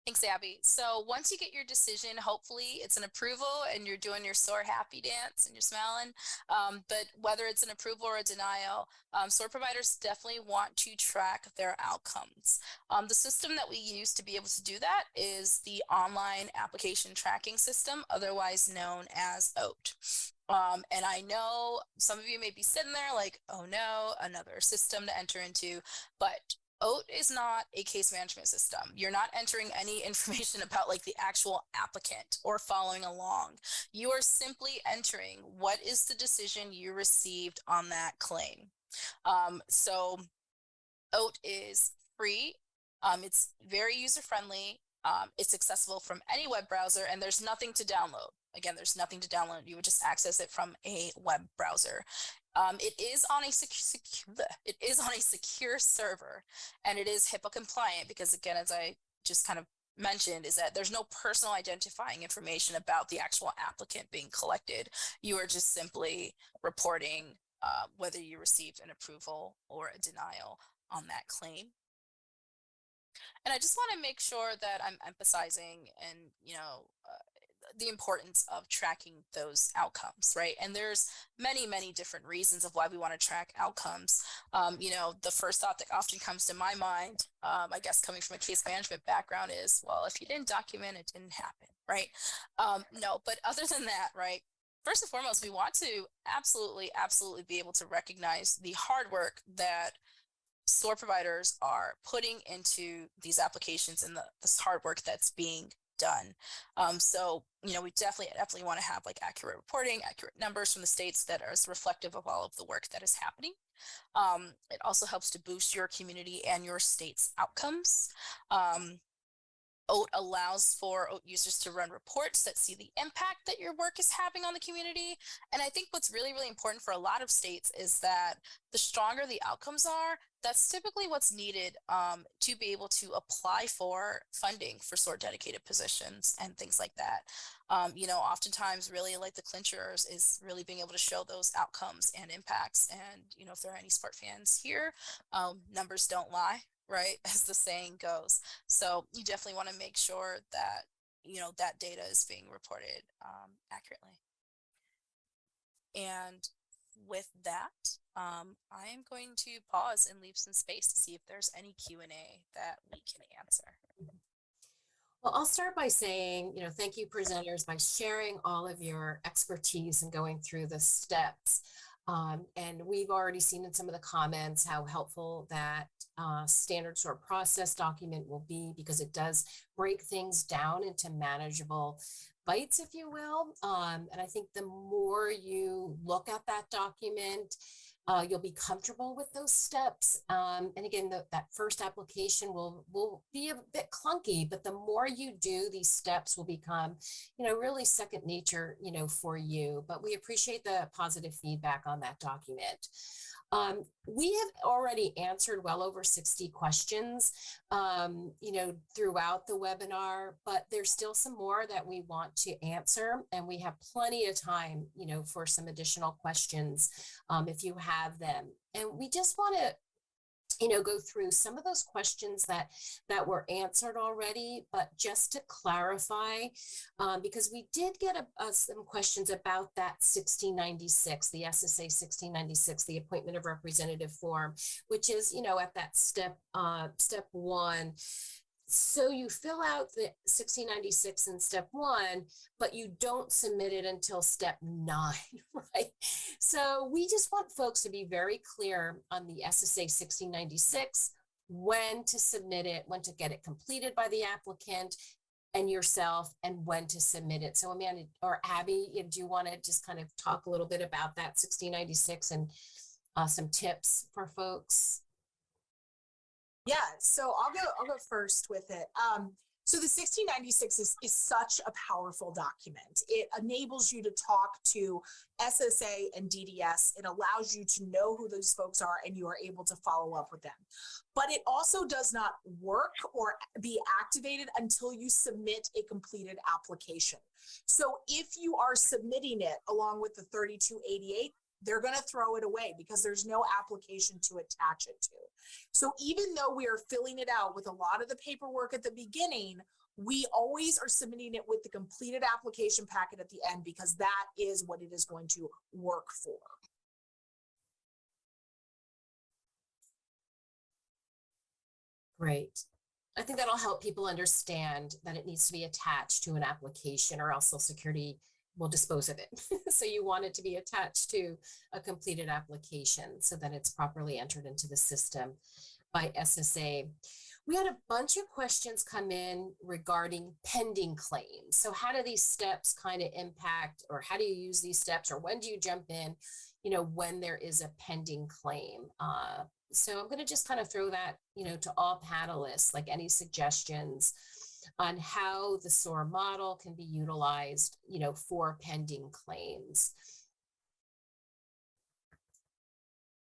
Thanks, Abby. So once you get your decision, hopefully it's an approval and you're doing your SOAR happy dance and you're smiling. But whether it's an approval or a denial, SOAR providers definitely want to track their outcomes. The system that we use to be able to do that is the online application tracking system, otherwise known as OAT. And I know some of you may be sitting there like, oh no, another system to enter into, but OAT is not a case management system. You're not entering any information about like the actual applicant or following along. You are simply entering what is the decision you received on that claim. So OAT is free. It's very user friendly. It's accessible from any web browser, and there's nothing to download. Again, there's nothing to download. You would just access it from a web browser. It is on a secure server, and it is HIPAA compliant because, again, as I just kind of mentioned, is that there's no personal identifying information about the actual applicant being collected. You are just simply reporting whether you received an approval or a denial on that claim. And I just want to make sure that I'm emphasizing and, the importance of tracking those outcomes, right? And there's many, many different reasons of why we want to track outcomes. The first thought that often comes to my mind, I guess coming from a case management background is, well, if you didn't document, it didn't happen, right? No, but other than that, right? First and foremost, we want to absolutely be able to recognize the hard work that SOAR providers are putting into these applications and this hard work that's being done. So, we definitely want to have like accurate reporting, accurate numbers from the states that are reflective of all of the work that is happening. It also helps to boost your community and your state's outcomes. OAT allows for OAT users to run reports that see the impact that your work is having on the community. And I think what's really, really important for a lot of states is that the stronger the outcomes are, that's typically what's needed to be able to apply for funding for SOAR dedicated positions and things like that. Oftentimes really like the clinchers is really being able to show those outcomes and impacts. And, if there are any SPART fans here, numbers don't lie, right? As the saying goes. So you definitely want to make sure that, that data is being reported accurately. And with that, I am going to pause and leave some space to see if there's any Q&A that we can answer. Well, I'll start by saying, thank you presenters by sharing all of your expertise and going through the steps. And we've already seen in some of the comments how helpful that standard SOAR process document will be, because it does break things down into manageable bites, if you will. And I think the more you look at that document, you'll be comfortable with those steps. And again, that first application will be a bit clunky, but the more you do, these steps will become, really second nature, for you. But we appreciate the positive feedback on that document. We have already answered well over 60 questions, throughout the webinar, but there's still some more that we want to answer, and we have plenty of time, for some additional questions, if you have them. And we just want to go through some of those questions that were answered already, but just to clarify, because we did get some questions about that 1696, the SSA 1696, the appointment of representative form, which is, at that step 1. So you fill out the 1696 in step 1, but you don't submit it until step 9, right? So we just want folks to be very clear on the SSA 1696, when to submit it, when to get it completed by the applicant and yourself, and when to submit it. So Amanda or Abby, do you want to just kind of talk a little bit about that 1696 and some tips for folks? Yeah, so I'll go first with it. So the 1696 is such a powerful document. It enables you to talk to SSA and DDS. It allows you to know who those folks are, and you are able to follow up with them. But it also does not work or be activated until you submit a completed application. So if you are submitting it along with the 3288, they're going to throw it away because there's no application to attach it to. So even though we are filling it out with a lot of the paperwork at the beginning, We always are submitting it with the completed application packet at the end because that is what it is going to work for. Great. I think that'll help people understand that it needs to be attached to an application or else Social Security will dispose of it. So you want it to be attached to a completed application so that it's properly entered into the system by SSA. We had a bunch of questions come in regarding pending claims. So how do these steps kind of impact, or how do you use these steps, or when do you jump in, when there is a pending claim? So I'm going to just kind of throw that, to all panelists, like any suggestions on how the SOAR model can be utilized, for pending claims.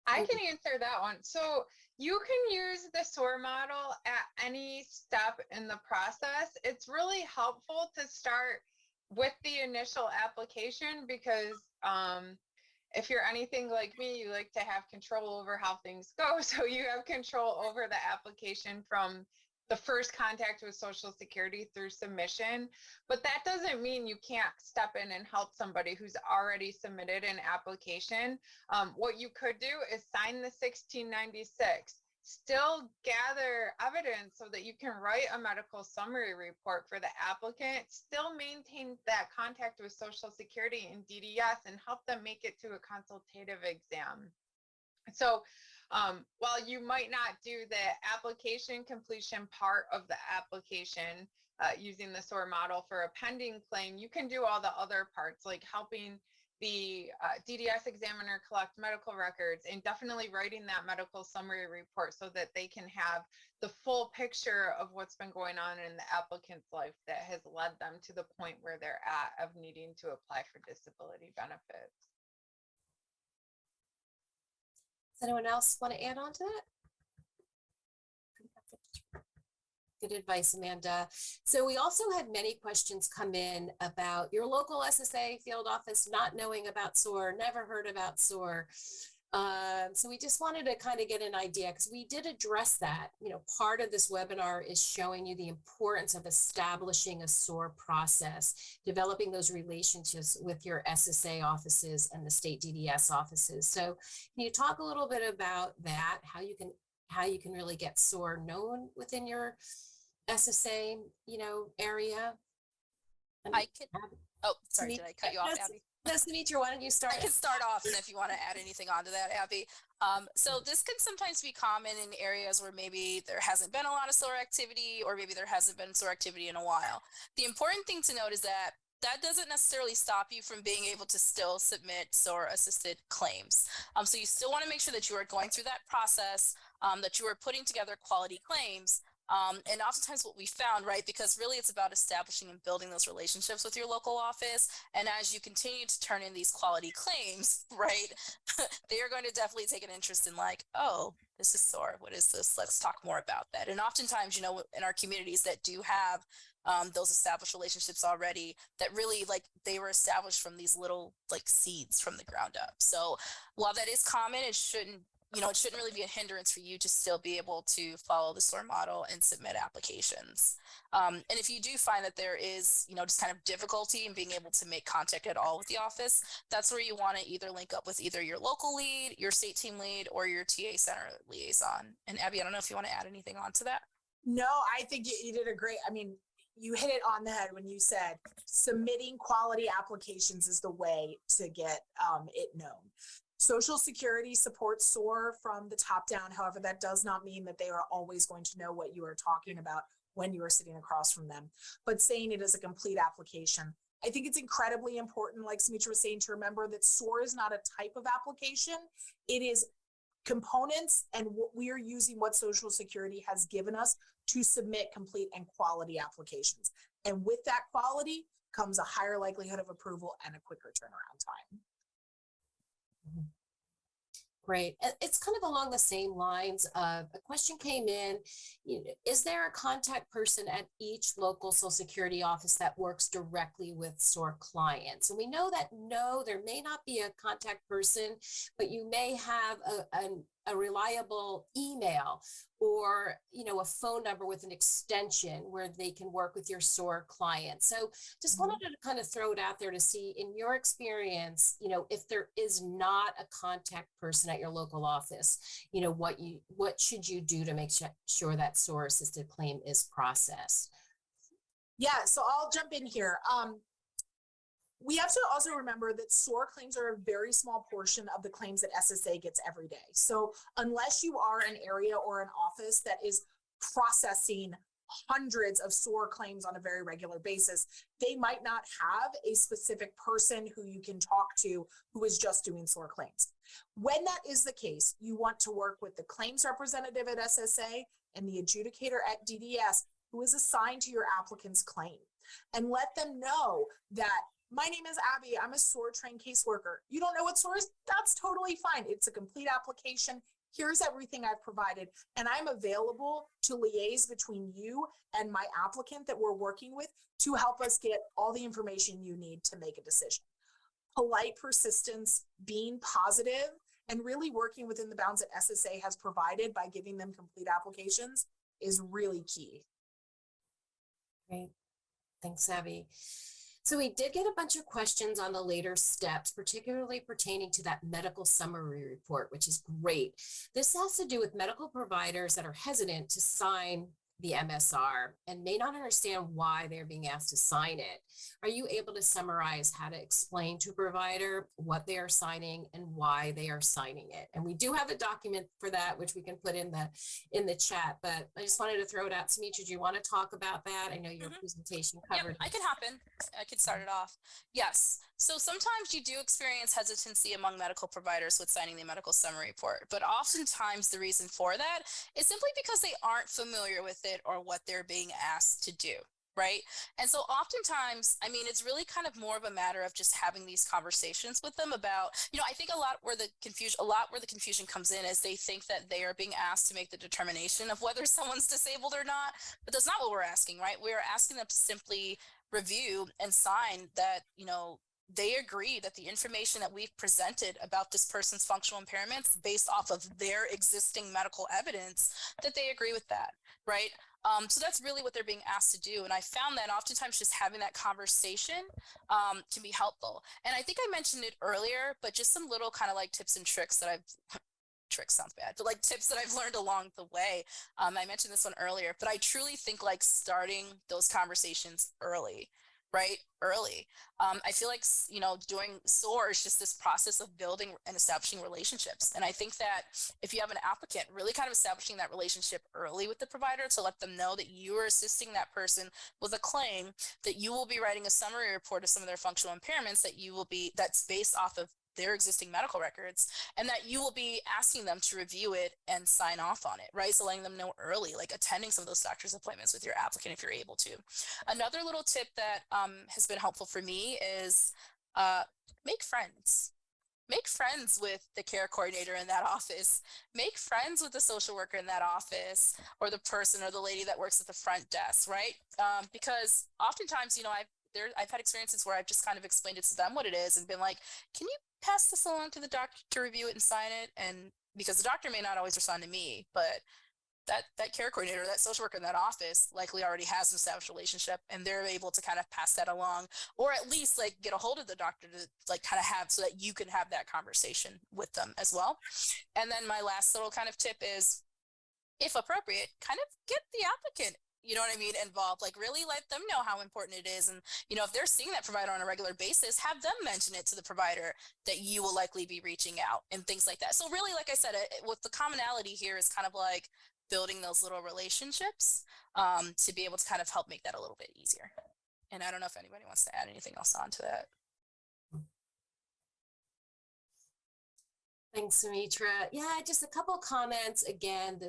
I can answer that one. So you can use the SOAR model at any step in the process. It's really helpful to start with the initial application because if you're anything like me, you like to have control over how things go. So you have control over the application from the first contact with Social Security through submission. But that doesn't mean you can't step in and help somebody who's already submitted an application. What you could do is sign the 1696. Still gather evidence so that you can write a medical summary report for the applicant, still maintain that contact with Social Security and DDS and help them make it to a consultative exam. So while you might not do the application completion part of the application using the SOAR model for a pending claim, you can do all the other parts like helping the DDS examiner collect medical records and definitely writing that medical summary report so that they can have the full picture of what's been going on in the applicant's life that has led them to the point where they're at of needing to apply for disability benefits. Does anyone else want to add on to that? Good advice, Amanda. So we also had many questions come in about your local SSA field office not knowing about SOAR, never heard about SOAR. So we just wanted to kind of get an idea because we did address that. Part of this webinar is showing you the importance of establishing a SOAR process, developing those relationships with your SSA offices and the state DDS offices. So can you talk a little bit about that, how you can really get SOAR known within your SSA, area? I could, oh, sorry, did I cut you off, Abby? Nice to meet you. Why don't you start? I can start off, and if you want to add anything onto that, Abby. So this can sometimes be common in areas where maybe there hasn't been a lot of SOAR activity, or maybe there hasn't been SOAR activity in a while. The important thing to note is that that doesn't necessarily stop you from being able to still submit SOAR-assisted claims. So you still want to make sure that you are going through that process, that you are putting together quality claims. And oftentimes what we found, right, because really it's about establishing and building those relationships with your local office. And as you continue to turn in these quality claims, right, they are going to definitely take an interest in like, oh, this is SOAR. What is this? Let's talk more about that. And oftentimes, in our communities that do have those established relationships already, that really like they were established from these little like seeds from the ground up. So while that is common, it shouldn't really be a hindrance for you to still be able to follow the SOAR model and submit applications. And if you do find that there is, just kind of difficulty in being able to make contact at all with the office, that's where you want to either link up with either your local lead, your state team lead, or your TA center liaison. And Abby, I don't know if you want to add anything on to that. No, I think you did a great, you hit it on the head when you said submitting quality applications is the way to get it known. Social Security supports SOAR from the top down. However, that does not mean that they are always going to know what you are talking about when you are sitting across from them. But saying it is a complete application, I think it's incredibly important, like Sumitra was saying, to remember that SOAR is not a type of application. It is components, and we are using what Social Security has given us to submit complete and quality applications. And with that quality comes a higher likelihood of approval and a quicker turnaround time. Great. It's kind of along the same lines of a question came in, is there a contact person at each local Social Security office that works directly with SOAR clients? And we know that no, there may not be a contact person, but you may have a reliable email or, you know, a phone number with an extension where they can work with your SOAR client. So just wanted to kind of throw it out there to see, in your experience, you know, if there is not a contact person at your local office, you know, what should you do to make sure that SOAR assisted claim is processed? Yeah, so I'll jump in here. We have to also remember that SOAR claims are a very small portion of the claims that SSA gets every day. So unless you are an area or an office that is processing hundreds of SOAR claims on a very regular basis, they might not have a specific person who you can talk to who is just doing SOAR claims. When that is the case, you want to work with the claims representative at SSA and the adjudicator at DDS who is assigned to your applicant's claim, and let them know that my name is Abby. I'm a SOAR trained caseworker. You don't know what SOAR is? That's totally fine. It's a complete application. Here's everything I've provided. And I'm available to liaise between you and my applicant that we're working with to help us get all the information you need to make a decision. Polite persistence, being positive, and really working within the bounds that SSA has provided by giving them complete applications is really key. Great. Thanks, Abby. So we did get a bunch of questions on the later steps, particularly pertaining to that medical summary report, which is great. This has to do with medical providers that are hesitant to sign the MSR and may not understand why they're being asked to sign it. Are you able to summarize how to explain to a provider what they are signing and why they are signing it? And we do have a document for that, which we can put in the chat, but I just wanted to throw it out. Samitra, do you want to talk about that? I know your presentation covered. I can hop in. I could start it off. Yes. So sometimes you do experience hesitancy among medical providers with signing the medical summary report, but oftentimes the reason for that is simply because they aren't familiar with it or what they're being asked to do. Right. And so oftentimes, I mean, it's really kind of more of a matter of just having these conversations with them about, you know, I think a lot where the confusion comes in is they think that they are being asked to make the determination of whether someone's disabled or not. But that's not what we're asking, right? We're asking them to simply review and sign that, you know, they agree that the information that we've presented about this person's functional impairments based off of their existing medical evidence, that they agree with that, right? So that's really what they're being asked to do. And I found that oftentimes just having that conversation can be helpful. And I think I mentioned it earlier, but just some little kind of like tips and tricks that tricks sounds bad, but like tips that I've learned along the way. I mentioned this one earlier, but I truly think like starting those conversations early. I feel like, you know, doing SOAR is just this process of building and establishing relationships. And I think that if you have an applicant, really kind of establishing that relationship early with the provider to let them know that you are assisting that person with a claim, that you will be writing a summary report of some of their functional impairments that's based off of their existing medical records, and that you will be asking them to review it and sign off on it, right? So letting them know early, like attending some of those doctor's appointments with your applicant if you're able to. Another little tip that has been helpful for me is make friends. Make friends with the care coordinator in that office. Make friends with the social worker in that office, or the person or the lady that works at the front desk, right? Because oftentimes, you know, I've had experiences where I've just kind of explained it to them what it is and been like, can you pass this along to the doctor to review it and sign it? And because the doctor may not always respond to me, but that care coordinator, that social worker in that office likely already has an established relationship, and they're able to kind of pass that along, or at least like get a hold of the doctor to like kind of have, so that you can have that conversation with them as well. And then my last little kind of tip is, if appropriate, kind of get the applicant, you know what I mean, involved, like really let them know how important it is. And, you know, if they're seeing that provider on a regular basis, have them mention it to the provider that you will likely be reaching out and things like that. So really, like I said, what the commonality here is kind of like building those little relationships to be able to kind of help make that a little bit easier. And I don't know if anybody wants to add anything else onto that. Thanks, Samitra. Yeah, just a couple of comments again,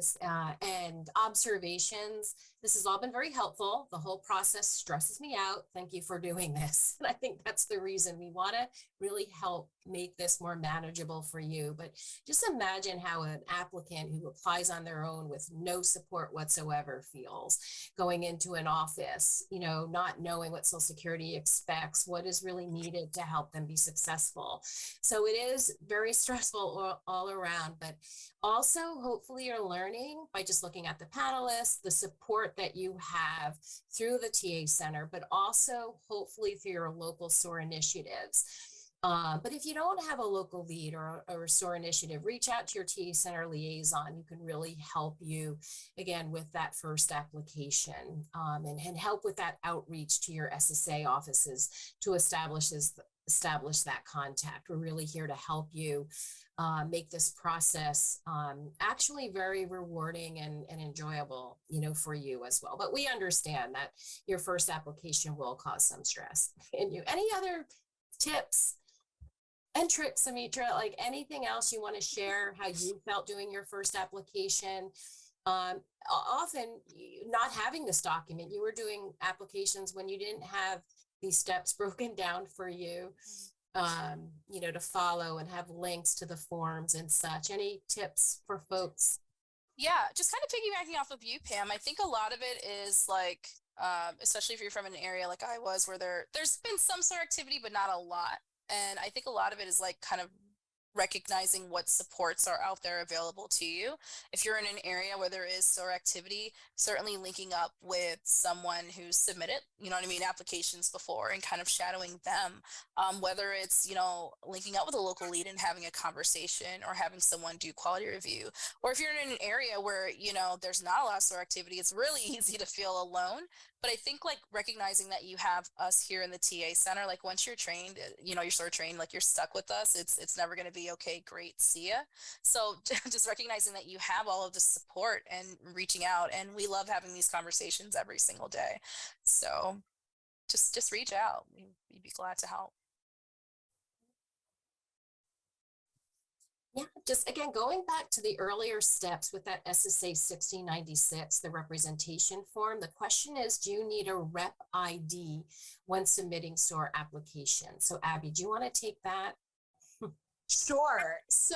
and observations. This has all been very helpful. The whole process stresses me out. Thank you for doing this. And I think that's the reason we want to really help make this more manageable for you. But just imagine how an applicant who applies on their own with no support whatsoever feels going into an office, not knowing what Social Security expects, what is really needed to help them be successful. So it is very stressful all around, but also hopefully you're learning by just looking at the panelists, the support that you have through the TA Center, but also hopefully through your local SOAR initiatives. But if you don't have a local lead or a SOAR initiative, reach out to your TA Center liaison who can really help you, again, with that first application, and help with that outreach to your SSA offices to establish that contact. We're really here to help you make this process actually very rewarding and enjoyable, for you as well. But we understand that your first application will cause some stress in you. Any other tips and tricks, Amitra, like anything else you want to share, how you felt doing your first application? Often not having this document, you were doing applications when you didn't have these steps broken down for you, to follow and have links to the forms and such. Any tips for folks? Yeah, just kind of piggybacking off of you, Pam. I think a lot of it is like, especially if you're from an area like I was, where there's been some sort of activity, but not a lot. And I think a lot of it is like kind of recognizing what supports are out there available to you. If you're in an area where there is SOAR activity, certainly linking up with someone who's submitted, applications before and kind of shadowing them, whether it's, linking up with a local lead and having a conversation or having someone do quality review. Or if you're in an area where, there's not a lot of SOAR activity, it's really easy to feel alone. But I think like recognizing that you have us here in the TA Center, like once you're trained, you're SOAR trained, like you're stuck with us. It's never going to be okay, great, see ya. So just recognizing that you have all of the support and reaching out, and we love having these conversations every single day. So just reach out. We'd be glad to help. Yeah, just again, going back to the earlier steps with that SSA 1696, the representation form, the question is, do you need a rep ID when submitting SOAR application? So Abby, do you want to take that? Sure. So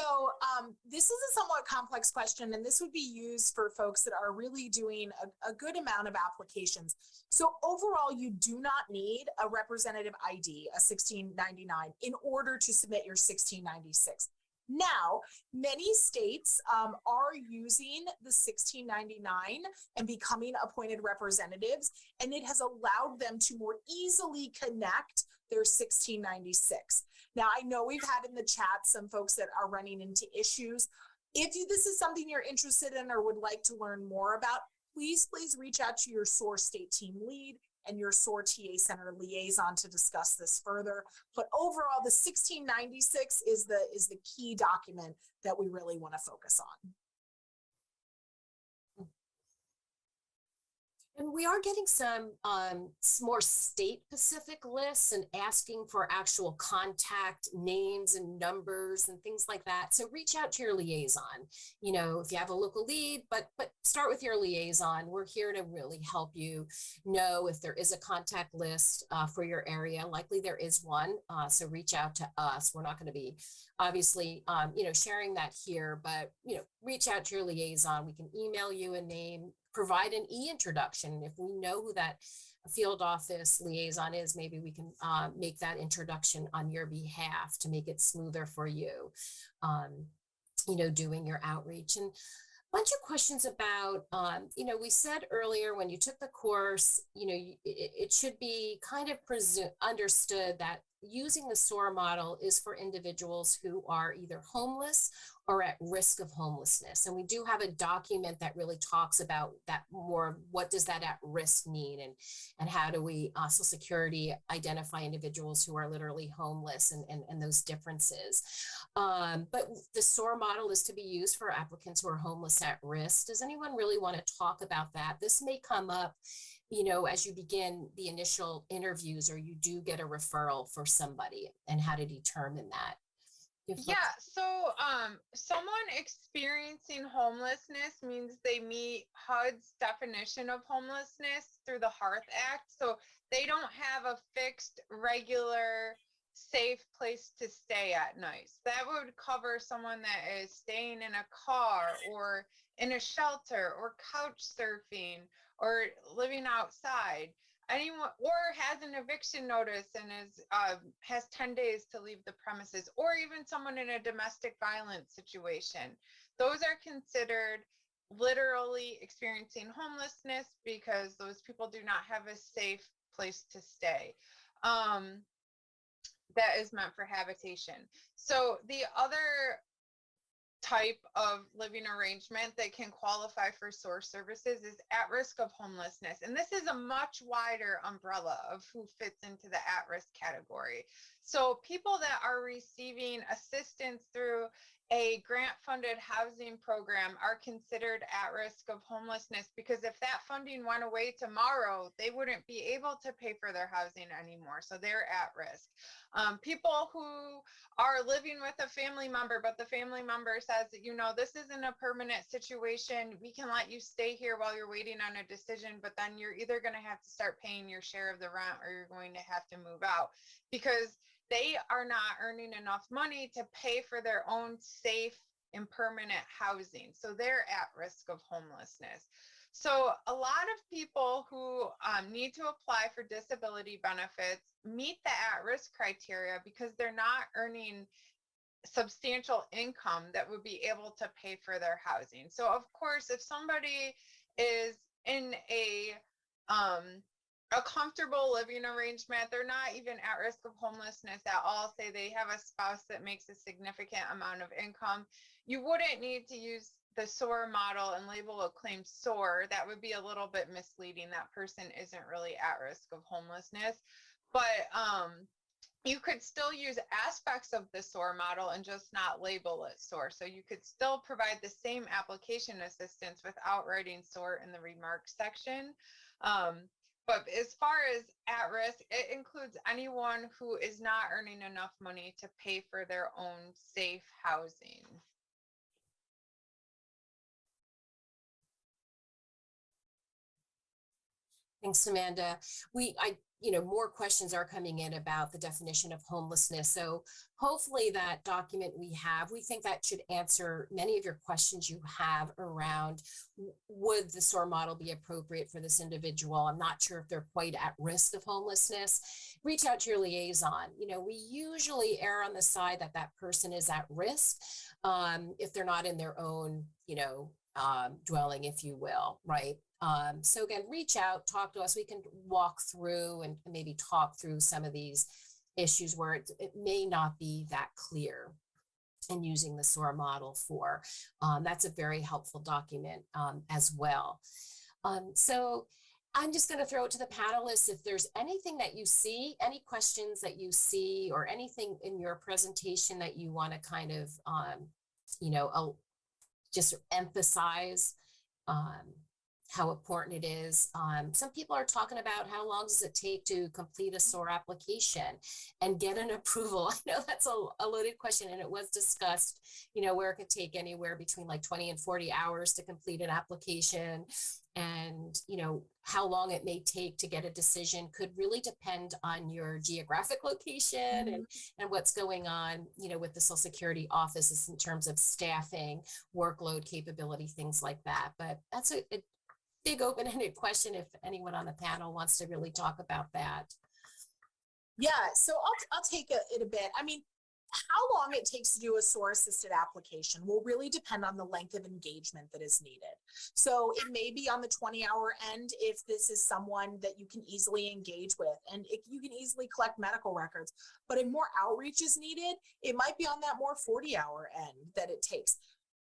this is a somewhat complex question, and this would be used for folks that are really doing a good amount of applications. So overall, you do not need a representative ID, a 1699, in order to submit your 1696. Now, many states are using the 1699 and becoming appointed representatives, and it has allowed them to more easily connect their 1696. Now, I know we've had in the chat some folks that are running into issues. If this is something you're interested in or would like to learn more about, please reach out to your SOAR state team lead and your SOAR TA Center liaison to discuss this further. But overall, the 1696 is the key document that we really want to focus on. And we are getting some more state-specific lists and asking for actual contact names and numbers and things like that. So reach out to your liaison. If you have a local lead, but start with your liaison. We're here to really help you know if there is a contact list for your area. Likely there is one. So reach out to us. We're not going to be obviously, sharing that here, but reach out to your liaison. We can email you a name, provide an e-introduction. If we know who that field office liaison is, maybe we can make that introduction on your behalf to make it smoother for you, doing your outreach. And a bunch of questions about, we said earlier when you took the course, it should be kind of understood that using the SOAR model is for individuals who are either homeless or at risk of homelessness. And we do have a document that really talks about that more. What does that at risk mean? And how do we, Social Security, identify individuals who are literally homeless and those differences. But the SOAR model is to be used for applicants who are homeless at risk. Does anyone really want to talk about that? This may come up as you begin the initial interviews, or you do get a referral for somebody, and how to determine that. Yeah, so someone experiencing homelessness means they meet HUD's definition of homelessness through the Hearth Act. So they don't have a fixed, regular safe place to stay at night. So that would cover someone that is staying in a car or in a shelter or couch surfing or living outside. Anyone or has an eviction notice and is has 10 days to leave the premises, or even someone in a domestic violence situation. Those are considered literally experiencing homelessness because those people do not have a safe place to stay. That is meant for habitation. So the other type of living arrangement that can qualify for SOAR services is at risk of homelessness. And this is a much wider umbrella of who fits into the at risk category. So people that are receiving assistance through a grant funded housing program are considered at risk of homelessness, because if that funding went away tomorrow, they wouldn't be able to pay for their housing anymore. So they're at risk. People who are living with a family member, but the family member says, you know, this isn't a permanent situation. We can let you stay here while you're waiting on a decision, but then you're either going to have to start paying your share of the rent or you're going to have to move out, because they are not earning enough money to pay for their own safe and permanent housing. So they're at risk of homelessness. So a lot of people who need to apply for disability benefits meet the at-risk criteria because they're not earning substantial income that would be able to pay for their housing. So of course, if somebody is in a comfortable living arrangement, they're not even at risk of homelessness at all, say they have a spouse that makes a significant amount of income, you wouldn't need to use the SOAR model and label a claim SOAR. That would be a little bit misleading. That person isn't really at risk of homelessness. But you could still use aspects of the SOAR model and just not label it SOAR. So you could still provide the same application assistance without writing SOAR in the remarks section. But as far as at risk, it includes anyone who is not earning enough money to pay for their own safe housing. Thanks, Amanda. More questions are coming in about the definition of homelessness. So hopefully that document we think that should answer many of your questions you have around, would the SOAR model be appropriate for this individual? I'm not sure if they're quite at risk of homelessness. Reach out to your liaison. We usually err on the side that that person is at risk if they're not in their own, dwelling, if you will, right? So again, reach out, talk to us. We can walk through and maybe talk through some of these issues where it may not be that clear in using the SOAR model for. That's a very helpful document as well. So I'm just going to throw it to the panelists. If there's anything that you see, any questions that you see, or anything in your presentation that you want to kind of, just emphasize how important it is. Some people are talking about how long does it take to complete a SOAR application and get an approval. I know that's a loaded question, and it was discussed, where it could take anywhere between like 20 and 40 hours to complete an application. And, how long it may take to get a decision could really depend on your geographic location and what's going on, with the Social Security offices in terms of staffing, workload capability, things like that. But that's a big open-ended question if anyone on the panel wants to really talk about that. Yeah, so I'll take it a bit. I mean, how long it takes to do a SOAR-assisted application will really depend on the length of engagement that is needed. So it may be on the 20-hour end if this is someone that you can easily engage with and you can easily collect medical records. But if more outreach is needed, it might be on that more 40-hour end that it takes.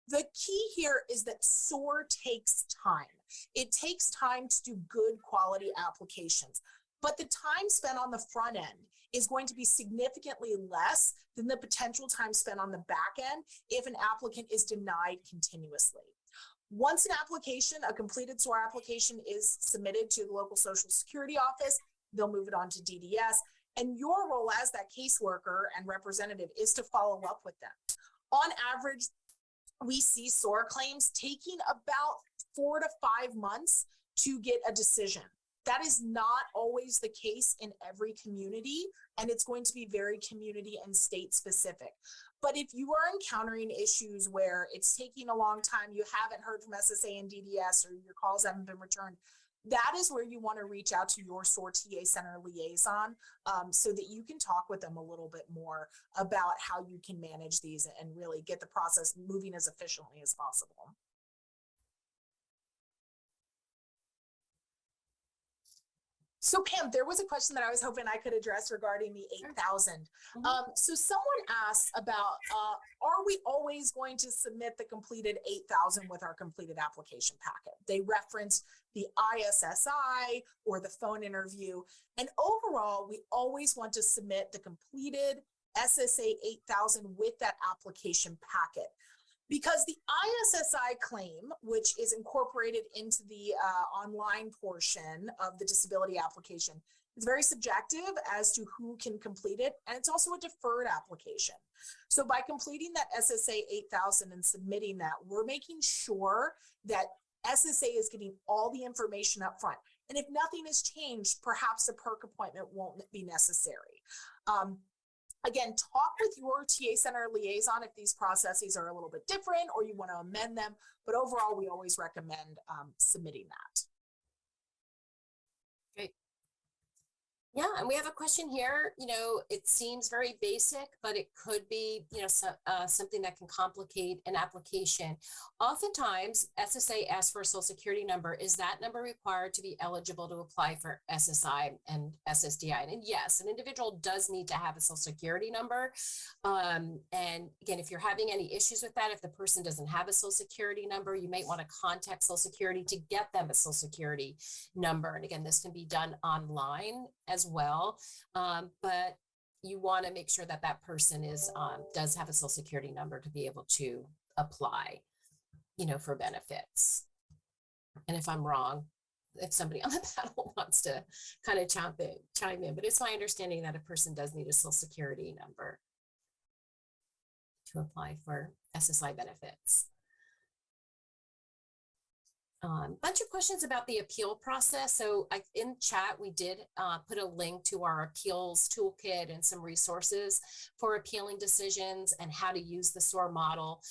The key here is that SOAR takes time. It takes time to do good quality applications, but the time spent on the front end is going to be significantly less than the potential time spent on the back end if an applicant is denied continuously. Once an application, a completed SOAR application, is submitted to the local Social Security office, they'll move it on to DDS, and your role as that caseworker and representative is to follow up with them. On average, we see SOAR claims taking about 4 to 5 months to get a decision. That is not always the case in every community, and it's going to be very community and state specific. But if you are encountering issues where it's taking a long time, you haven't heard from SSA and DDS, or your calls haven't been returned, that is where you want to reach out to your SOAR TA Center liaison, so that you can talk with them a little bit more about how you can manage these and really get the process moving as efficiently as possible. So Pam, there was a question that I was hoping I could address regarding the 8,000. So someone asked about, are we always going to submit the completed 8,000 with our completed application packet? They referenced the ISSI or the phone interview. And overall, we always want to submit the completed SSA 8,000 with that application packet. Because the ISSI claim, which is incorporated into the online portion of the disability application, is very subjective as to who can complete it, and it's also a deferred application. So by completing that SSA 8,000 and submitting that, we're making sure that SSA is getting all the information up front. And if nothing has changed, perhaps a perk appointment won't be necessary. Again, talk with your TA Center liaison if these processes are a little bit different or you want to amend them. But overall, we always recommend submitting that. Great. Yeah, and we have a question here. You know, it seems very basic, but it could be, you know, something that can complicate an application. Oftentimes, SSA asks for a social security number. Is that number required to be eligible to apply for SSI and SSDI? And yes, an individual does need to have a social security number. And again, if you're having any issues with that, if the person doesn't have a social security number, you might want to contact Social Security to get them a social security number. And again, this can be done online as well, but you want to make sure that that person is does have a social security number to be able to apply, you know, for benefits. And if I'm wrong, if somebody on the panel wants to kind of chime in, but it's my understanding that a person does need a social security number to apply for SSI benefits. Bunch of questions about the appeal process. So in chat, we did put a link to our appeals toolkit and some resources for appealing decisions and how to use the SOAR model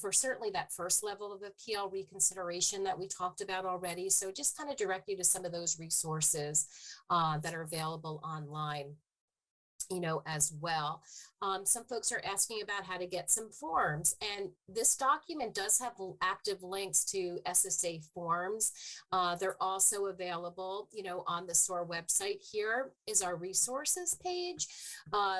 for certainly that first level of appeal reconsideration that we talked about already. So just kind of direct you to some of those resources that are available online, you know, as well. Some folks are asking about how to get some forms, and this document does have active links to SSA forms. They're also available, you know, on the SOAR website. Here is our resources page.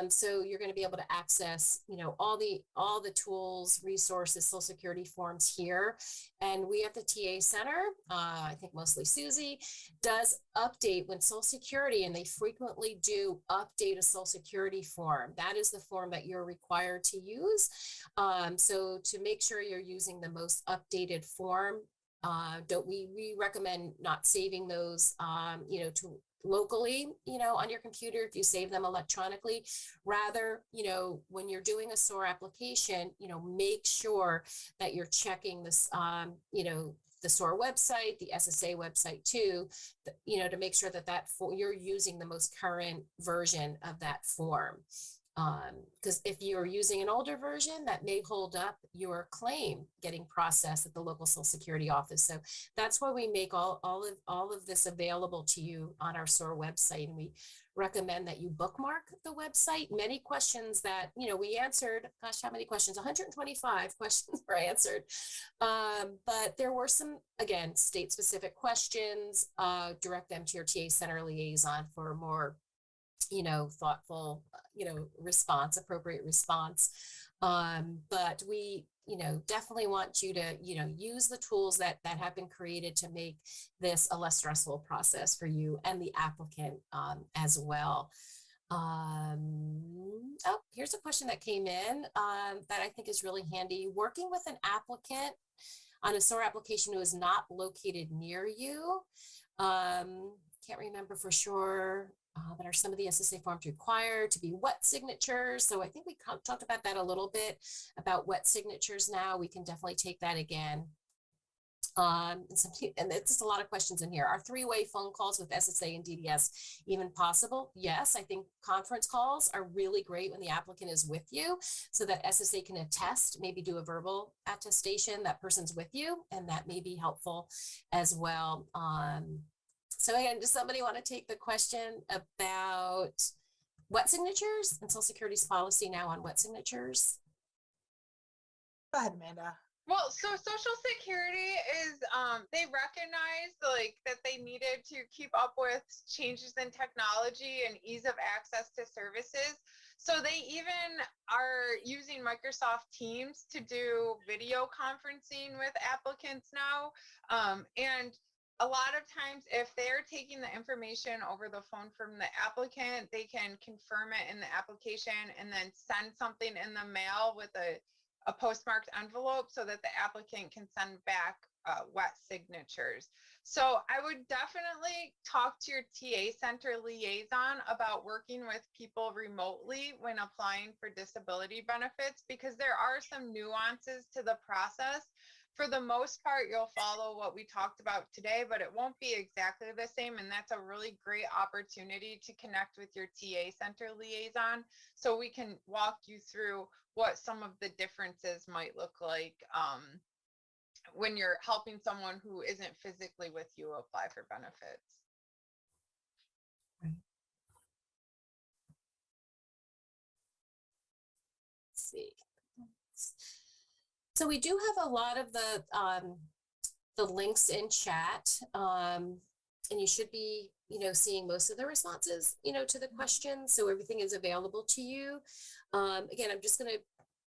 So you're going to be able to access, you know, all the tools, resources, Social Security forms here. And we at the TA Center, I think mostly Susie, does update when Social Security, and they frequently do update a Social Security form. That is the form that you're required to use. So to make sure you're using the most updated form, we recommend not saving those, you know, to locally, you know, on your computer if you save them electronically. Rather, you know, when you're doing a SOAR application, you know, make sure that you're checking this, you know, the SOAR website, the SSA website too, you know, to make sure that you're using the most current version of that form. Because if you're using an older version, that may hold up your claim getting processed at the local Social Security office. So that's why we make all of this available to you on our SOAR website. And we recommend that you bookmark the website. Many questions that, you know, we answered, gosh, how many questions? 125 questions were answered. But there were some, again, state-specific questions. Direct them to your TA Center liaison for a more, you know, thoughtful, you know, appropriate response. But we, you know, definitely want you to, you know, use the tools that have been created to make this a less stressful process for you and the applicant as well. Oh, here's a question that came in that I think is really handy. Working with an applicant on a SOAR application who is not located near you. Can't remember for sure. But are some of the SSA forms required to be wet signatures? So I think we talked about that a little bit, about wet signatures now. We can definitely take that again. And it's just a lot of questions in here. Are three-way phone calls with SSA and DDS even possible? Yes, I think conference calls are really great when the applicant is with you so that SSA can attest, maybe do a verbal attestation that person's with you, and that may be helpful as well. So again, does somebody want to take the question about wet signatures and Social Security's policy now on wet signatures? Go ahead, Amanda. Well, so Social Security is, they recognized like that they needed to keep up with changes in technology and ease of access to services. So they even are using Microsoft Teams to do video conferencing with applicants now. And a lot of times if they're taking the information over the phone from the applicant, they can confirm it in the application and then send something in the mail with a postmarked envelope so that the applicant can send back wet signatures. So I would definitely talk to your TA center liaison about working with people remotely when applying for disability benefits, because there are some nuances to the process. For the most part, you'll follow what we talked about today, but it won't be exactly the same. And that's a really great opportunity to connect with your TA center liaison so we can walk you through what some of the differences might look like when you're helping someone who isn't physically with you apply for benefits. Let's see. So we do have a lot of the links in chat, and you should be, seeing most of the responses, to the questions. So everything is available to you. Again, I'm just going to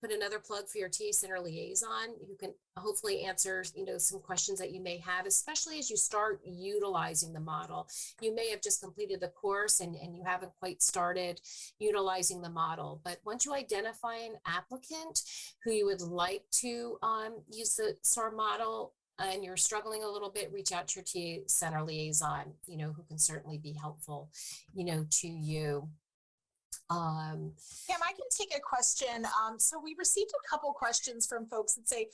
put another plug for your TA Center liaison who can hopefully answer, some questions that you may have, especially as you start utilizing the model. You may have just completed the course and you haven't quite started utilizing the model. But once you identify an applicant who you would like to use the SOAR model, and you're struggling a little bit, reach out to your TA Center liaison, who can certainly be helpful, to you. Pam, I can take a question. So we received a couple questions from folks that say,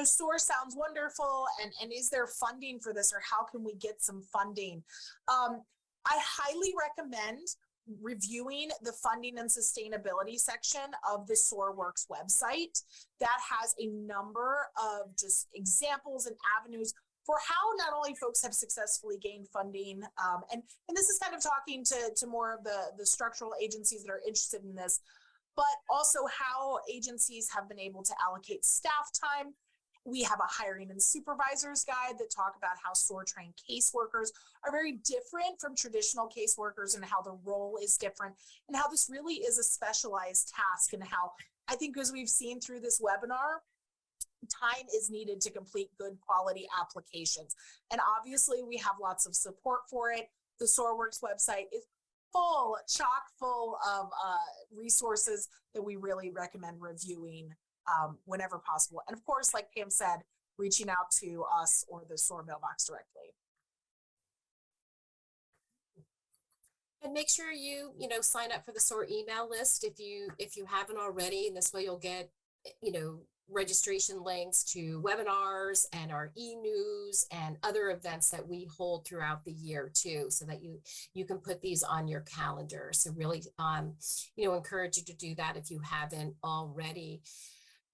SOAR sounds wonderful, and is there funding for this, or how can we get some funding? I highly recommend reviewing the funding and sustainability section of the SOAR-Works website. That has a number of just examples and avenues for how not only folks have successfully gained funding, and this is kind of talking to more of the structural agencies that are interested in this, but also how agencies have been able to allocate staff time. We have a hiring and supervisors guide that talk about how SOAR trained caseworkers are very different from traditional caseworkers and how the role is different and how this really is a specialized task, and how I think, as we've seen through this webinar, time is needed to complete good quality applications. And obviously we have lots of support for it. The SOAR-Works website is chock full of resources that we really recommend reviewing whenever possible. And of course, like Pam said, reaching out to us or the SOAR mailbox directly. And make sure you, sign up for the SOAR email list if you haven't already, and this way you'll get, registration links to webinars and our e-news and other events that we hold throughout the year too, so that you can put these on your calendar. So really, encourage you to do that if you haven't already.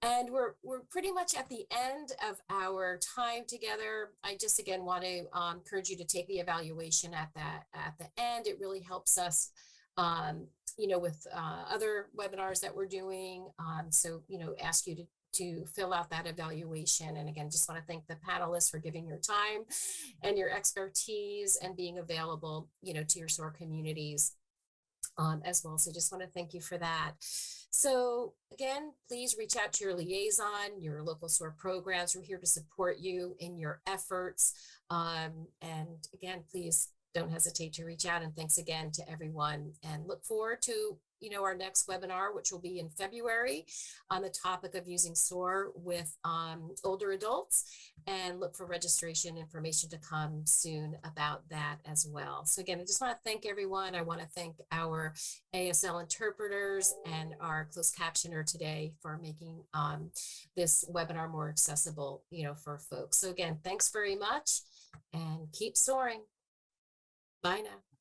And we're pretty much at the end of our time together. I just again want to encourage you to take the evaluation at the end. It really helps us, with other webinars that we're doing. So ask you to fill out that evaluation. And again, just want to thank the panelists for giving your time and your expertise and being available, to your SOAR communities as well. So just want to thank you for that. So again, please reach out to your liaison, your local SOAR programs. We're here to support you in your efforts. And again, please don't hesitate to reach out. And thanks again to everyone, and look forward to, our next webinar, which will be in February, on the topic of using SOAR with older adults, and look for registration information to come soon about that as well. So again, I just want to thank everyone. I want to thank our ASL interpreters and our closed captioner today for making this webinar more accessible, for folks. So again, thanks very much and keep soaring. Bye now.